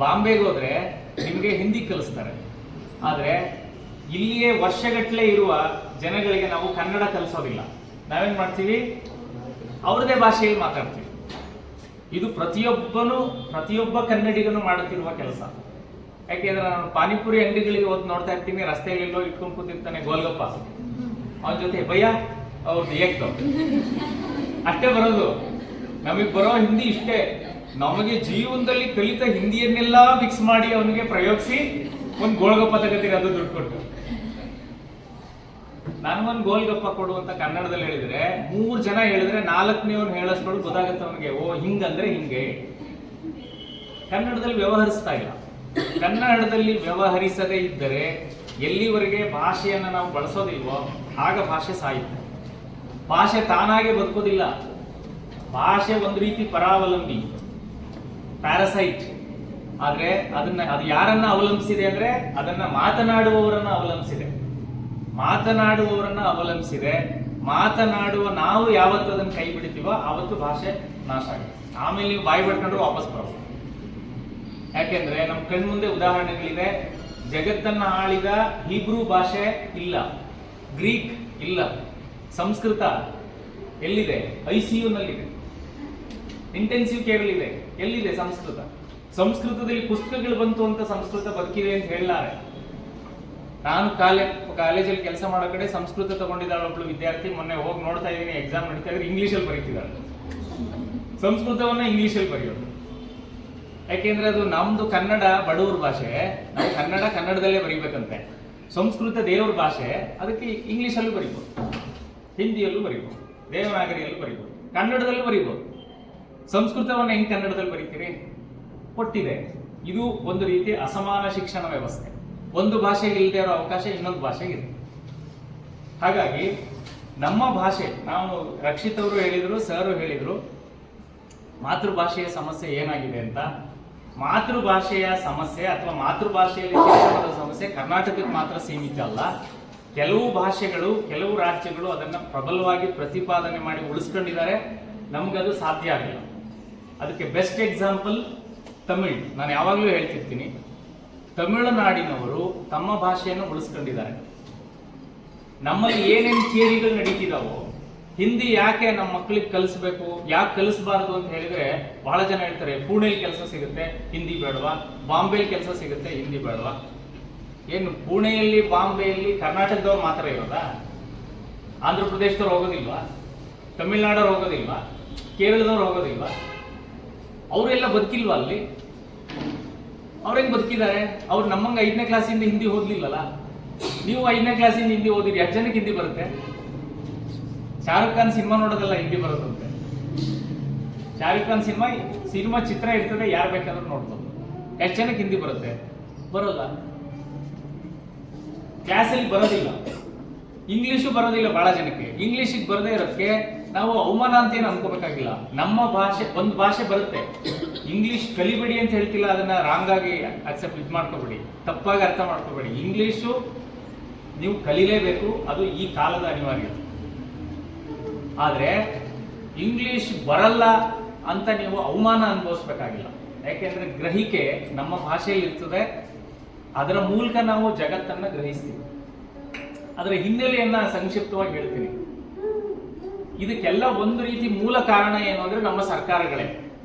ಬಾಂಬೆಗೆ ಹೋದ್ರೆ ನಿಮಗೆ ಹಿಂದಿ ಕಲಿಸ್ತಾರೆ. ಆದ್ರೆ ಇಲ್ಲಿಯೇ ವರ್ಷಗಟ್ಟಲೆ ಇರುವ ಜನಗಳಿಗೆ ನಾವು ಕನ್ನಡ ಕಲಿಸೋದಿಲ್ಲ. ನಾವೇನ್ ಮಾಡ್ತೀವಿ? ಅವ್ರದೇ ಭಾಷೆಯಲ್ಲಿ ಮಾತಾಡ್ತೀವಿ. ಇದು ಪ್ರತಿಯೊಬ್ಬ ಕನ್ನಡಿಗನು ಮಾಡುತ್ತಿರುವ ಕೆಲಸ. ಯಾಕೆಂದ್ರೆ ನಾನು ಪಾನಿಪುರಿ ಅಂಗಡಿಗಳಿಗೆ ಹೋದ್ ನೋಡ್ತಾ ಇರ್ತೀನಿ, ರಸ್ತೆಯಲ್ಲೆಲ್ಲೋ ಇಟ್ಕೊಂಡು ಕೂತಿರ್ತಾನೆ ಗೋಲ್ಗಪ್ಪ, ಅವನ ಜೊತೆ ಭಯ್ಯ ಅವ್ರದ್ದು ಏಕ್ದು ಅಷ್ಟೇ ಬರೋದು. ನಮಗೆ ಬರೋ ಹಿಂದಿ ಇಷ್ಟೇ. ನಮಗೆ ಜೀವನದಲ್ಲಿ ಕಲಿತ ಹಿಂದಿಯನ್ನೆಲ್ಲ ಮಿಕ್ಸ್ ಮಾಡಿ ಅವನಿಗೆ ಪ್ರಯೋಗಿಸಿ ಒಂದು ಗೋಲ್ಗಪ್ಪ ತಗೋತೀರಿ, ಅದು ದುಡ್ಡು ಕೊಟ್ಟು. ನನಗೊಂದು ಗೋಲ್ಗಪ್ಪ ಕೊಡು ಅಂತ ಕನ್ನಡದಲ್ಲಿ ಹೇಳಿದ್ರೆ 3 ಜನ ಹೇಳಿದ್ರೆ 4ನೇವನು ಹೇಳೋಷ್ಟೊಳಗೆ ಗೊತ್ತಾಗುತ್ತೆ ಅವನಿಗೆ, ಓ ಹಿಂಗಂದ್ರೆ ಹಿಂಗೆ. ಕನ್ನಡದಲ್ಲಿ ವ್ಯವಹರಿಸ್ತಾ ಇಲ್ಲ. ಕನ್ನಡದಲ್ಲಿ ವ್ಯವಹರಿಸದೇ ಇದ್ದರೆ ಎಲ್ಲಿವರೆಗೆ ಭಾಷೆಯನ್ನು ನಾವು ಬಳಸೋದಿಲ್ವೋ ಆಗ ಭಾಷೆ ಸಾಯುತ್ತೆ. ಭಾಷೆ ತಾನಾಗೆ ಬದುಕೋದಿಲ್ಲ. ಭಾಷೆ ಒಂದು ರೀತಿ ಪರಾವಲಂಬಿ, ಪ್ಯಾರಸೈಟ್. ಆದ್ರೆ ಅದು ಯಾರನ್ನ ಅವಲಂಬಿಸಿದೆ ಅಂದ್ರೆ, ಅದನ್ನ ಮಾತನಾಡುವವರನ್ನ ಅವಲಂಬಿಸಿದೆ. ಮಾತನಾಡುವ ನಾವು ಯಾವತ್ತು ಅದನ್ನ ಕೈ ಬಿಡ್ತೀವೋ ಆವತ್ತು ಭಾಷೆ ನಾಶ ಆಗುತ್ತೆ. ಆಮೇಲೆ ನೀವು ಬಾಯಿ ಬಿಟ್ಕೊಂಡ್ರೆ ವಾಪಸ್ ಬರೋದು. ಯಾಕೆಂದ್ರೆ ನಮ್ಮ ಕಣ್ಮುಂದೆ ಉದಾಹರಣೆಗಳಿದೆ. ಜಗತ್ತನ್ನ ಆಳಿದ ಹೀಬ್ರೂ ಭಾಷೆ ಇಲ್ಲ, ಗ್ರೀಕ್ ಇಲ್ಲ, ಸಂಸ್ಕೃತ ಎಲ್ಲಿದೆ? ICU ನಲ್ಲಿದೆ, ಇಂಟೆನ್ಸಿವ್ ಕೇರ್ ಇದೆ. ಎಲ್ಲಿದೆ ಸಂಸ್ಕೃತ? ಸಂಸ್ಕೃತದಲ್ಲಿ ಪುಸ್ತಕಗಳು ಬಂತು ಅಂತ ಸಂಸ್ಕೃತ ಬದುಕಿದೆ ಅಂತ ಹೇಳಲಾರೆ. ನಾನು ಕಾಲೇಜಲ್ಲಿ ಕೆಲಸ ಮಾಡೋ ಕಡೆ ಸಂಸ್ಕೃತ ತಗೊಂಡಿದ್ದಾಳೆ ಒಬ್ಳು ವಿದ್ಯಾರ್ಥಿ. ಮೊನ್ನೆ ಹೋಗಿ ನೋಡ್ತಾ ಇದ್ದೀನಿ, ಎಕ್ಸಾಮ್ ನಡೀತಾ ಇದ್ರೆ ಇಂಗ್ಲೀಷಲ್ಲಿ ಬರೀತಿದ್ದಾಳೆ. ಸಂಸ್ಕೃತವನ್ನ ಇಂಗ್ಲೀಷಲ್ಲಿ ಬರೆಯೋದು. ಯಾಕೆಂದ್ರೆ ಅದು ನಮ್ದು ಕನ್ನಡ ಬಡವ್ರ ಭಾಷೆ, ನಾವು ಕನ್ನಡದಲ್ಲೇ ಬರೀಬೇಕಂತೆ. ಸಂಸ್ಕೃತ ದೇವ್ರ ಭಾಷೆ, ಅದಕ್ಕೆ ಇಂಗ್ಲೀಷಲ್ಲೂ ಬರೀಬೋದು, ಹಿಂದಿಯಲ್ಲೂ ಬರೀಬೋದು, ದೇವನಾಗರಿಯಲ್ಲೂ ಬರೀಬೋದು, ಕನ್ನಡದಲ್ಲೂ ಬರೀಬೋದು. ಸಂಸ್ಕೃತವನ್ನ ಹೆಂಗ್ ಕನ್ನಡದಲ್ಲಿ ಬರೀತೀರಿ? ಕೊಟ್ಟಿದೆ. ಇದು ಒಂದು ರೀತಿ ಅಸಮಾನ ಶಿಕ್ಷಣ ವ್ಯವಸ್ಥೆ. ಒಂದು ಭಾಷೆಗೆ ಇಲ್ಲದೆ ಇರೋ ಅವಕಾಶ ಇನ್ನೊಂದು ಭಾಷೆಗೆ. ಹಾಗಾಗಿ ನಮ್ಮ ಭಾಷೆ, ನಾವು ರಕ್ಷಿತ್ ಅವರು ಹೇಳಿದ್ರು, ಸರ್ ಹೇಳಿದ್ರು, ಮಾತೃಭಾಷೆಯ ಸಮಸ್ಯೆ ಏನಾಗಿದೆ ಅಂತ. ಮಾತೃಭಾಷೆಯ ಸಮಸ್ಯೆ ಅಥವಾ ಮಾತೃಭಾಷೆಯಲ್ಲಿ ಶಿಕ್ಷಣದ ಸಮಸ್ಯೆ ಕರ್ನಾಟಕಕ್ಕೆ ಮಾತ್ರ ಸೀಮಿತ ಅಲ್ಲ. ಕೆಲವು ಭಾಷೆಗಳು, ಕೆಲವು ರಾಜ್ಯಗಳು ಅದನ್ನ ಪ್ರಬಲವಾಗಿ ಪ್ರತಿಪಾದನೆ ಮಾಡಿ ಉಳಿಸ್ಕೊಂಡಿದ್ದಾರೆ. ನಮ್ಗದು ಸಾಧ್ಯ ಆಗಿಲ್ಲ. ಅದಕ್ಕೆ ಬೆಸ್ಟ್ ಎಕ್ಸಾಂಪಲ್ ತಮಿಳ್. ನಾನು ಯಾವಾಗಲೂ ಹೇಳ್ತಿರ್ತೀನಿ, ತಮಿಳುನಾಡಿನವರು ತಮ್ಮ ಭಾಷೆಯನ್ನು ಉಳಿಸ್ಕೊಂಡಿದ್ದಾರೆ. ನಮ್ಮಲ್ಲಿ ಏನೇನು ಥಿಯರಿಗಳು ನಡೀತಿದಾವೋ, ಹಿಂದಿ ಯಾಕೆ ನಮ್ಮ ಮಕ್ಕಳಿಗೆ ಕಲಿಸ್ಬೇಕು, ಯಾಕೆ ಕಲಿಸಬಾರದು ಅಂತ ಹೇಳಿದ್ರೆ ಬಹಳ ಜನ ಹೇಳ್ತಾರೆ, ಪುಣೆಯಲ್ಲಿ ಕೆಲಸ ಸಿಗುತ್ತೆ ಹಿಂದಿ ಬೇಡವಾ, ಬಾಂಬೆಲಿ ಕೆಲಸ ಸಿಗುತ್ತೆ ಹಿಂದಿ ಬೇಡವಾ. ಏನು ಪುಣೆಯಲ್ಲಿ ಬಾಂಬೆಯಲ್ಲಿ ಕರ್ನಾಟಕದವ್ರು ಮಾತ್ರ ಇರೋದಾ? ಆಂಧ್ರ ಪ್ರದೇಶದವ್ರು ಹೋಗೋದಿಲ್ವಾ? ತಮಿಳ್ನಾಡವ್ರು ಹೋಗೋದಿಲ್ವಾ? ಕೇರಳದವ್ರು ಹೋಗೋದಿಲ್ವಾ? ಅವರೆಲ್ಲ ಬದುಕಿಲ್ವಾ ಅಲ್ಲಿ? ಅವ್ರೇನು ಬದುಕಿದ್ದಾರೆ? ಅವ್ರು ನಮ್ಮಂಗೆ 5ನೇ ಕ್ಲಾಸಿಂದ ಹಿಂದಿ ಓದ್ಲಿಲ್ಲಲ್ಲ. ನೀವು 5ನೇ ಕ್ಲಾಸಿಂದ ಹಿಂದಿ ಓದಿರಿ, 10 ಜನಕ್ಕೆ ಹಿಂದಿ ಬರುತ್ತೆ? ಶಾರುಖ್ ಖಾನ್ ಸಿನಿಮಾ ನೋಡೋದಲ್ಲ ಹಿಂದಿ ಬರೋದಂತೆ. ಶಾರುಖ್ ಖಾನ್ ಸಿನಿಮಾ ಚಿತ್ರ ಇರ್ತದೆ, ಯಾರು ಬೇಕಾದ್ರೂ ನೋಡ್ಬೋದು. 10 ಜನಕ್ಕೆ ಹಿಂದಿ ಬರುತ್ತೆ? ಬರೋಲ್ಲ. ಕ್ಲಾಸಲ್ಲಿ ಬರೋದಿಲ್ಲ. ಇಂಗ್ಲಿಷು ಬರೋದಿಲ್ಲ ಬಹಳ ಜನಕ್ಕೆ. ಇಂಗ್ಲಿಷಿಗೆ ಬರದೇ ಇರೋಕ್ಕೆ ನಾವು ಅವಮಾನ ಅಂತ ಏನು ಅನ್ಕೋಬೇಕಾಗಿಲ್ಲ. ನಮ್ಮ ಭಾಷೆ, ಒಂದು ಭಾಷೆ ಬರುತ್ತೆ, ಇಂಗ್ಲಿಷ್ ಕಲಿಬೇಡಿ ಅಂತ ಹೇಳ್ತಿಲ್ಲ, ಅದನ್ನ ರಾಂಗ್ ಆಗಿ ಅಕ್ಸೆಪ್ಟ್ ಮಾಡ್ಕೋಬೇಡಿ, ತಪ್ಪಾಗಿ ಅರ್ಥ ಮಾಡ್ಕೋಬೇಡಿ. ಇಂಗ್ಲಿಷು ನೀವು ಕಲೀಲೇಬೇಕು, ಅದು ಈ ಕಾಲದ ಅನಿವಾರ್ಯತೆ. ಆದರೆ ಇಂಗ್ಲಿಷ್ ಬರಲ್ಲ ಅಂತ ನೀವು ಅವಮಾನ ಅನುಭವಿಸ್ಬೇಕಾಗಿಲ್ಲ. ಯಾಕೆಂದ್ರೆ ಗ್ರಹಿಕೆ ನಮ್ಮ ಭಾಷೆಯಲ್ಲಿ ಇರ್ತದೆ, ಅದರ ಮೂಲಕ ನಾವು ಜಗತ್ತನ್ನ ಗ್ರಹಿಸ್ತೀವಿ. ಅದರ ಹಿನ್ನೆಲೆಯನ್ನ ಸಂಕ್ಷಿಪ್ತವಾಗಿ ಹೇಳ್ತೀನಿ. ಇದಕ್ಕೆಲ್ಲ ಒಂದು ರೀತಿ ಮೂಲ ಕಾರಣ ಏನು ಅಂದ್ರೆ ನಮ್ಮ ಸರ್ಕಾರಗಳೇ.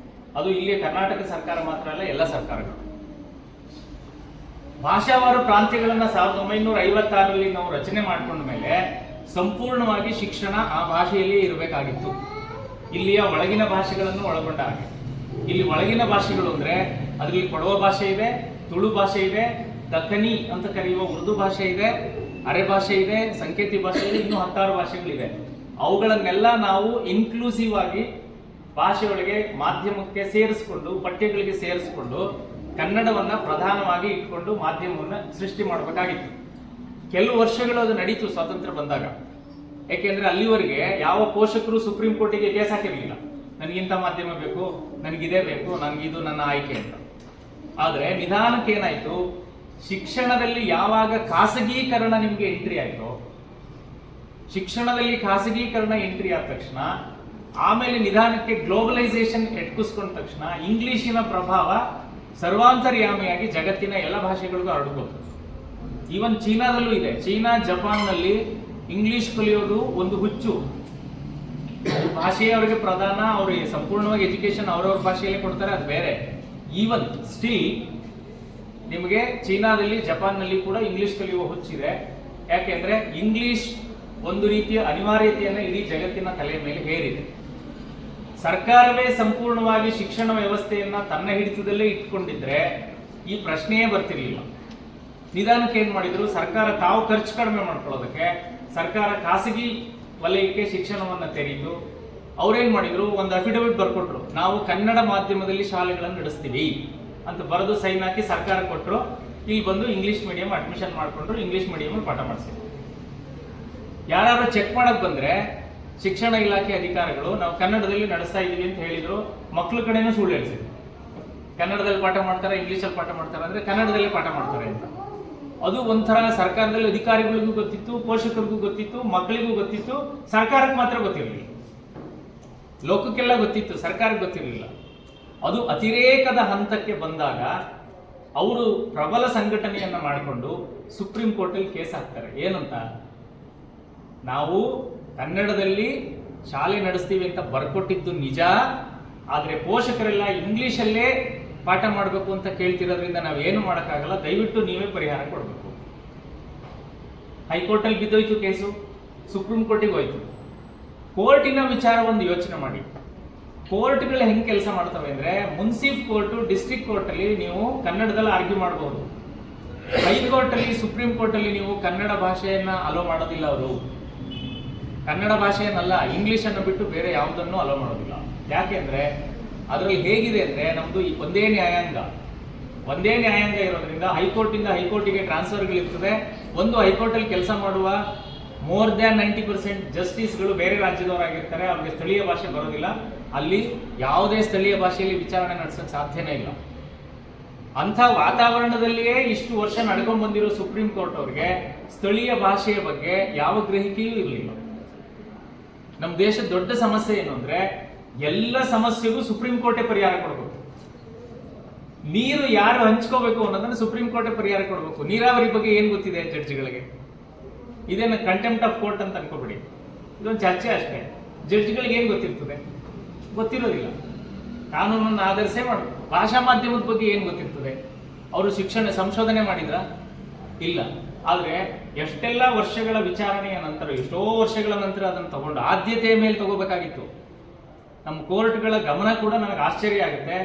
ಅದು ಇಲ್ಲಿ ಕರ್ನಾಟಕ ಸರ್ಕಾರ ಮಾತ್ರ ಅಲ್ಲ, ಎಲ್ಲ ಸರ್ಕಾರಗಳು. ಭಾಷಾವಾರು ಪ್ರಾಂತ್ಯಗಳನ್ನ 1956ರಲ್ಲಿ ನಾವು ರಚನೆ ಮಾಡ್ಕೊಂಡ ಮೇಲೆ ಸಂಪೂರ್ಣವಾಗಿ ಶಿಕ್ಷಣ ಆ ಭಾಷೆಯಲ್ಲಿ ಇರಬೇಕಾಗಿತ್ತು. ಇಲ್ಲಿಯ ಒಳಗಿನ ಭಾಷೆಗಳನ್ನು ಒಳಗೊಂಡ ಹಾಗೆ. ಇಲ್ಲಿ ಒಳಗಿನ ಭಾಷೆಗಳು ಅಂದ್ರೆ ಅದರಲ್ಲಿ ಕೊಡವ ಭಾಷೆ ಇದೆ, ತುಳು ಭಾಷೆ ಇದೆ, ದಕ್ಕನಿ ಅಂತ ಕರೆಯುವ ಉರ್ದು ಭಾಷೆ ಇದೆ, ಅರೆ ಭಾಷೆ ಇದೆ, ಸಂಕೇತಿ ಭಾಷೆ ಇದೆ, ಇನ್ನೂ 10 ಭಾಷೆಗಳಿವೆ. ಅವುಗಳನ್ನೆಲ್ಲ ನಾವು ಇನ್ಕ್ಲೂಸಿವ್ ಆಗಿ ಭಾಷೆಯೊಳಗೆ ಮಾಧ್ಯಮಕ್ಕೆ ಸೇರಿಸಿಕೊಂಡು, ಪಠ್ಯಗಳಿಗೆ ಸೇರಿಸಿಕೊಂಡು ಕನ್ನಡವನ್ನ ಪ್ರಧಾನವಾಗಿ ಇಟ್ಕೊಂಡು ಮಾಧ್ಯಮವನ್ನ ಸೃಷ್ಟಿ ಮಾಡಬೇಕಾಗಿತ್ತು. ಕೆಲವು ವರ್ಷಗಳು ಅದು ನಡೀತು ಸ್ವಾತಂತ್ರ್ಯ ಬಂದಾಗ. ಯಾಕೆಂದ್ರೆ ಅಲ್ಲಿವರೆಗೆ ಯಾವ ಪೋಷಕರು ಸುಪ್ರೀಂ ಕೋರ್ಟಿಗೆ ಕೇಸ್ ಹಾಕಿರ್ಲಿಲ್ಲ, ನನಗಿಂತ ಮಾಧ್ಯಮ ಬೇಕು, ನನಗಿದೇ ಬೇಕು, ನನಗಿದು ನನ್ನ ಆಯ್ಕೆ ಅಂತ. ಆದ್ರೆ ನಿಧಾನಕ್ಕೆ ಏನಾಯ್ತು, ಶಿಕ್ಷಣದಲ್ಲಿ ಯಾವಾಗ ಖಾಸಗೀಕರಣ ನಿಮ್ಗೆ ಎಂಟ್ರಿ ಆಯ್ತು, ಶಿಕ್ಷಣದಲ್ಲಿ ಖಾಸಗೀಕರಣ ಎಂಟ್ರಿ ಆದ ತಕ್ಷಣ, ಆಮೇಲೆ ನಿಧಾನಕ್ಕೆ ಗ್ಲೋಬಲೈಸೇಷನ್ ಎಟ್ಕಿಸ್ಕೊಂಡ ತಕ್ಷಣ ಇಂಗ್ಲಿಶಿನ ಪ್ರಭಾವ ಸರ್ವಾಂತರ್ಯಾಮಿಯಾಗಿ ಜಗತ್ತಿನ ಎಲ್ಲ ಭಾಷೆಗಳಿಗೂ ಹರಡ್ಬೋದು. ಈವನ್ ಚೀನಾದಲ್ಲೂ ಇದೆ. ಚೀನಾ, ಜಪಾನ್ನಲ್ಲಿ ಇಂಗ್ಲಿಷ್ ಕಲಿಯೋದು ಒಂದು ಹುಚ್ಚು. ಭಾಷೆಯೇ ಅವರಿಗೆ ಪ್ರಧಾನ, ಅವರಿಗೆ ಸಂಪೂರ್ಣವಾಗಿ ಎಜುಕೇಶನ್ ಅವರವ್ರ ಭಾಷೆಯಲ್ಲೇ ಕೊಡ್ತಾರೆ, ಅದು ಬೇರೆ. ಈವನ್ ಸ್ಟಿಲ್ ನಿಮಗೆ ಚೀನಾದಲ್ಲಿ, ಜಪಾನ್ನಲ್ಲಿ ಕೂಡ ಇಂಗ್ಲಿಷ್ ಕಲಿಯುವ ಹುಚ್ಚಿದೆ. ಯಾಕೆಂದ್ರೆ ಇಂಗ್ಲಿಷ್ ಒಂದು ರೀತಿಯ ಅನಿವಾರ್ಯತೆಯನ್ನು ಇಡೀ ಜಗತ್ತಿನ ತಲೆಯ ಮೇಲೆ ಹೇರಿದೆ. ಸರ್ಕಾರವೇ ಸಂಪೂರ್ಣವಾಗಿ ಶಿಕ್ಷಣ ವ್ಯವಸ್ಥೆಯನ್ನ ತನ್ನ ಹಿಡಿತದಲ್ಲೇ ಇಟ್ಕೊಂಡಿದ್ರೆ ಈ ಪ್ರಶ್ನೆಯೇ ಬರ್ತಿರ್ಲಿಲ್ಲ. ನಿಧಾನಕ್ಕೆ ಏನ್ ಮಾಡಿದ್ರು, ಸರ್ಕಾರ ತಾವು ಖರ್ಚು ಕಡಿಮೆ ಮಾಡ್ಕೊಳ್ಳೋದಕ್ಕೆ ಸರ್ಕಾರ ಖಾಸಗಿ ವಲಯಕ್ಕೆ ಶಿಕ್ಷಣವನ್ನ ತೆರೀತು. ಅವ್ರೇನ್ ಮಾಡಿದ್ರು, ಒಂದು ಅಫಿಡವಿಟ್ ಬರ್ಕೊಟ್ರು, ನಾವು ಕನ್ನಡ ಮಾಧ್ಯಮದಲ್ಲಿ ಶಾಲೆಗಳನ್ನು ನಡೆಸ್ತೀವಿ ಅಂತ ಬರೆದು ಸೈನ್ ಹಾಕಿ ಸರ್ಕಾರ ಕೊಟ್ಟರು. ಇಲ್ಲಿ ಬಂದು ಇಂಗ್ಲಿಷ್ ಮೀಡಿಯಂ ಅಡ್ಮಿಷನ್ ಮಾಡ್ಕೊಂಡ್ರು, ಇಂಗ್ಲಿಷ್ ಮೀಡಿಯಂ ಪಾಠ ಮಾಡಿಸಿದ್ರು. ಯಾರು ಚೆಕ್ ಮಾಡಕ್ ಬಂದ್ರೆ ಶಿಕ್ಷಣ ಇಲಾಖೆ ಅಧಿಕಾರಿಗಳು ನಾವು ಕನ್ನಡದಲ್ಲಿ ನಡೆಸ್ತಾ ಇದೀವಿ ಅಂತ ಹೇಳಿದ್ರು. ಮಕ್ಳ ಕಡೆನೂ ಸುಳ್ಳು ಹೇಳಿಸಿದ್ರು, ಕನ್ನಡದಲ್ಲಿ ಪಾಠ ಮಾಡ್ತಾರೆ, ಇಂಗ್ಲಿಷಲ್ಲಿ ಪಾಠ ಮಾಡ್ತಾರೆ ಅಂದ್ರೆ ಕನ್ನಡದಲ್ಲಿ ಪಾಠ ಮಾಡ್ತಾರೆ ಅಂತ. ಅದು ಒಂಥರ ಸರ್ಕಾರದಲ್ಲಿ ಅಧಿಕಾರಿಗಳಿಗೂ ಗೊತ್ತಿತ್ತು, ಪೋಷಕರಿಗೂ ಗೊತ್ತಿತ್ತು, ಮಕ್ಕಳಿಗೂ ಗೊತ್ತಿತ್ತು, ಸರ್ಕಾರಕ್ಕೆ ಮಾತ್ರ ಗೊತ್ತಿರಲಿಲ್ಲ. ಲೋಕಕ್ಕೆಲ್ಲ ಗೊತ್ತಿತ್ತು, ಸರ್ಕಾರಕ್ಕೆ ಗೊತ್ತಿರಲಿಲ್ಲ. ಅದು ಅತಿರೇಕದ ಹಂತಕ್ಕೆ ಬಂದಾಗ ಅವರು ಪ್ರಬಲ ಸಂಘಟನೆಯನ್ನ ಮಾಡಿಕೊಂಡು ಸುಪ್ರೀಂ ಕೋರ್ಟಲ್ಲಿ ಕೇಸ್ ಹಾಕ್ತಾರೆ. ಏನಂತ, ನಾವು ಕನ್ನಡದಲ್ಲಿ ಶಾಲೆ ನಡೆಸ್ತೀವಿ ಅಂತ ಬರ್ಕೊಟ್ಟಿದ್ದು ನಿಜ, ಆದ್ರೆ ಪೋಷಕರೆಲ್ಲ ಇಂಗ್ಲಿಷಲ್ಲೇ ಪಾಠ ಮಾಡಬೇಕು ಅಂತ ಕೇಳ್ತಿರೋದ್ರಿಂದ ನಾವೇನು ಮಾಡೋಕ್ಕಾಗಲ್ಲ, ದಯವಿಟ್ಟು ನೀವೇ ಪರಿಹಾರ ಕೊಡಬೇಕು. ಹೈಕೋರ್ಟಲ್ಲಿ ಬಿದ್ದೋಯ್ತು ಕೇಸು, ಸುಪ್ರೀಂ ಕೋರ್ಟಿಗೆ ಹೋಯ್ತು. ಕೋರ್ಟಿನ ವಿಚಾರ ಒಂದು ಯೋಚನೆ ಮಾಡಿ. ಕೋರ್ಟ್ಗಳು ಹೆಂಗ್ ಕೆಲಸ ಮಾಡ್ತವೆ ಅಂದ್ರೆ, ಮುನ್ಸಿಫ್ ಕೋರ್ಟ್, ಡಿಸ್ಟ್ರಿಕ್ಟ್ ಕೋರ್ಟ್ ಅಲ್ಲಿ ನೀವು ಕನ್ನಡದಲ್ಲಿ ಆರ್ಗ್ಯೂ ಮಾಡಬಹುದು. ಹೈಕೋರ್ಟ್ ಅಲ್ಲಿ, ಸುಪ್ರೀಂ ಕೋರ್ಟ್ ಅಲ್ಲಿ ನೀವು ಕನ್ನಡ ಭಾಷೆಯನ್ನ ಅಲೋ ಮಾಡೋದಿಲ್ಲ. ಅವರು ಕನ್ನಡ ಭಾಷೆಯನ್ನಲ್ಲ, ಇಂಗ್ಲಿಷ್ ಅನ್ನು ಬಿಟ್ಟು ಬೇರೆ ಯಾವುದನ್ನು ಅಲೋ ಮಾಡೋದಿಲ್ಲ. ಯಾಕೆಂದ್ರೆ ಅದರಲ್ಲಿ ಹೇಗಿದೆ ಅಂದ್ರೆ, ನಮ್ದು ಈ ಒಂದೇ ನ್ಯಾಯಾಂಗ ಇರೋದ್ರಿಂದ ಹೈಕೋರ್ಟ್ ಇಂದ ಹೈಕೋರ್ಟಿಗೆ ಟ್ರಾನ್ಸ್ಫರ್ಗಳಿರ್ತದೆ. ಒಂದು ಹೈಕೋರ್ಟ್ ಅಲ್ಲಿ ಕೆಲಸ ಮಾಡುವ ಮೋರ್ ದ್ಯಾನ್ 90% ಜಸ್ಟಿಸ್ಗಳು ಬೇರೆ ರಾಜ್ಯದವರಾಗಿರ್ತಾರೆ, ಅವ್ರಿಗೆ ಸ್ಥಳೀಯ ಭಾಷೆ ಬರೋದಿಲ್ಲ. ಅಲ್ಲಿ ಯಾವುದೇ ಸ್ಥಳೀಯ ಭಾಷೆಯಲ್ಲಿ ವಿಚಾರಣೆ ನಡೆಸೋಕೆ ಸಾಧ್ಯನೇ ಇಲ್ಲ. ಅಂಥ ವಾತಾವರಣದಲ್ಲಿಯೇ ಇಷ್ಟು ವರ್ಷ ನಡ್ಕೊಂಡ್ ಬಂದಿರೋ ಸುಪ್ರೀಂ ಕೋರ್ಟ್ ಅವ್ರಿಗೆ ಸ್ಥಳೀಯ ಭಾಷೆಯ ಬಗ್ಗೆ ಯಾವ ಗ್ರಹಿಕೆಯೂ ಇರಲಿಲ್ಲ. ನಮ್ಮ ದೇಶದ ದೊಡ್ಡ ಸಮಸ್ಯೆ ಏನು ಅಂದ್ರೆ, ಎಲ್ಲ ಸಮಸ್ಯೆಗೂ ಸುಪ್ರೀಂ ಕೋರ್ಟೇ ಪರಿಹಾರ ಕೊಡಬೇಕು. ನೀರು ಯಾರು ಹಂಚ್ಕೋಬೇಕು ಅನ್ನೋದನ್ನ ಸುಪ್ರೀಂ ಕೋರ್ಟೇ ಪರಿಹಾರ ಕೊಡಬೇಕು. ನೀರಾವರಿ ಬಗ್ಗೆ ಏನ್ ಗೊತ್ತಿದೆ ಜಡ್ಜ್ಗಳಿಗೆ? ಇದೇನು ಕಂಟೆಂಪ್ಟ್ ಆಫ್ ಕೋರ್ಟ್ ಅಂತ ಅನ್ಕೋಬೇಡಿ, ಇದೊಂದು ಚರ್ಚೆ ಅಷ್ಟೇ. ಜಡ್ಜ್ಗಳಿಗೆ ಏನ್ ಗೊತ್ತಿರ್ತದೆ? ಗೊತ್ತಿರೋದಿಲ್ಲ. ಕಾನೂನನ್ನು ಆಧರಿಸೇ ಮಾಡಬೇಕು. ಭಾಷಾ ಮಾಧ್ಯಮದ ಬಗ್ಗೆ ಏನ್ ಗೊತ್ತಿರ್ತದೆ? ಅವರು ಶಿಕ್ಷಣ ಸಂಶೋಧನೆ ಮಾಡಿದ್ರ? ಇಲ್ಲ. ಆದ್ರೆ ಎಷ್ಟೆಲ್ಲ ವರ್ಷಗಳ ವಿಚಾರಣೆಯ ನಂತರ, ಎಷ್ಟೋ ವರ್ಷಗಳ ನಂತರ ಅದನ್ನು ತಗೊಂಡು ಆದ್ಯತೆಯ ಮೇಲೆ ತಗೋಬೇಕಾಗಿತ್ತು. ನಮ್ಮ ಕೋರ್ಟ್ಗಳ ಗಮನ ಕೂಡ ನನಗೆ ಆಶ್ಚರ್ಯ ಆಗುತ್ತೆ.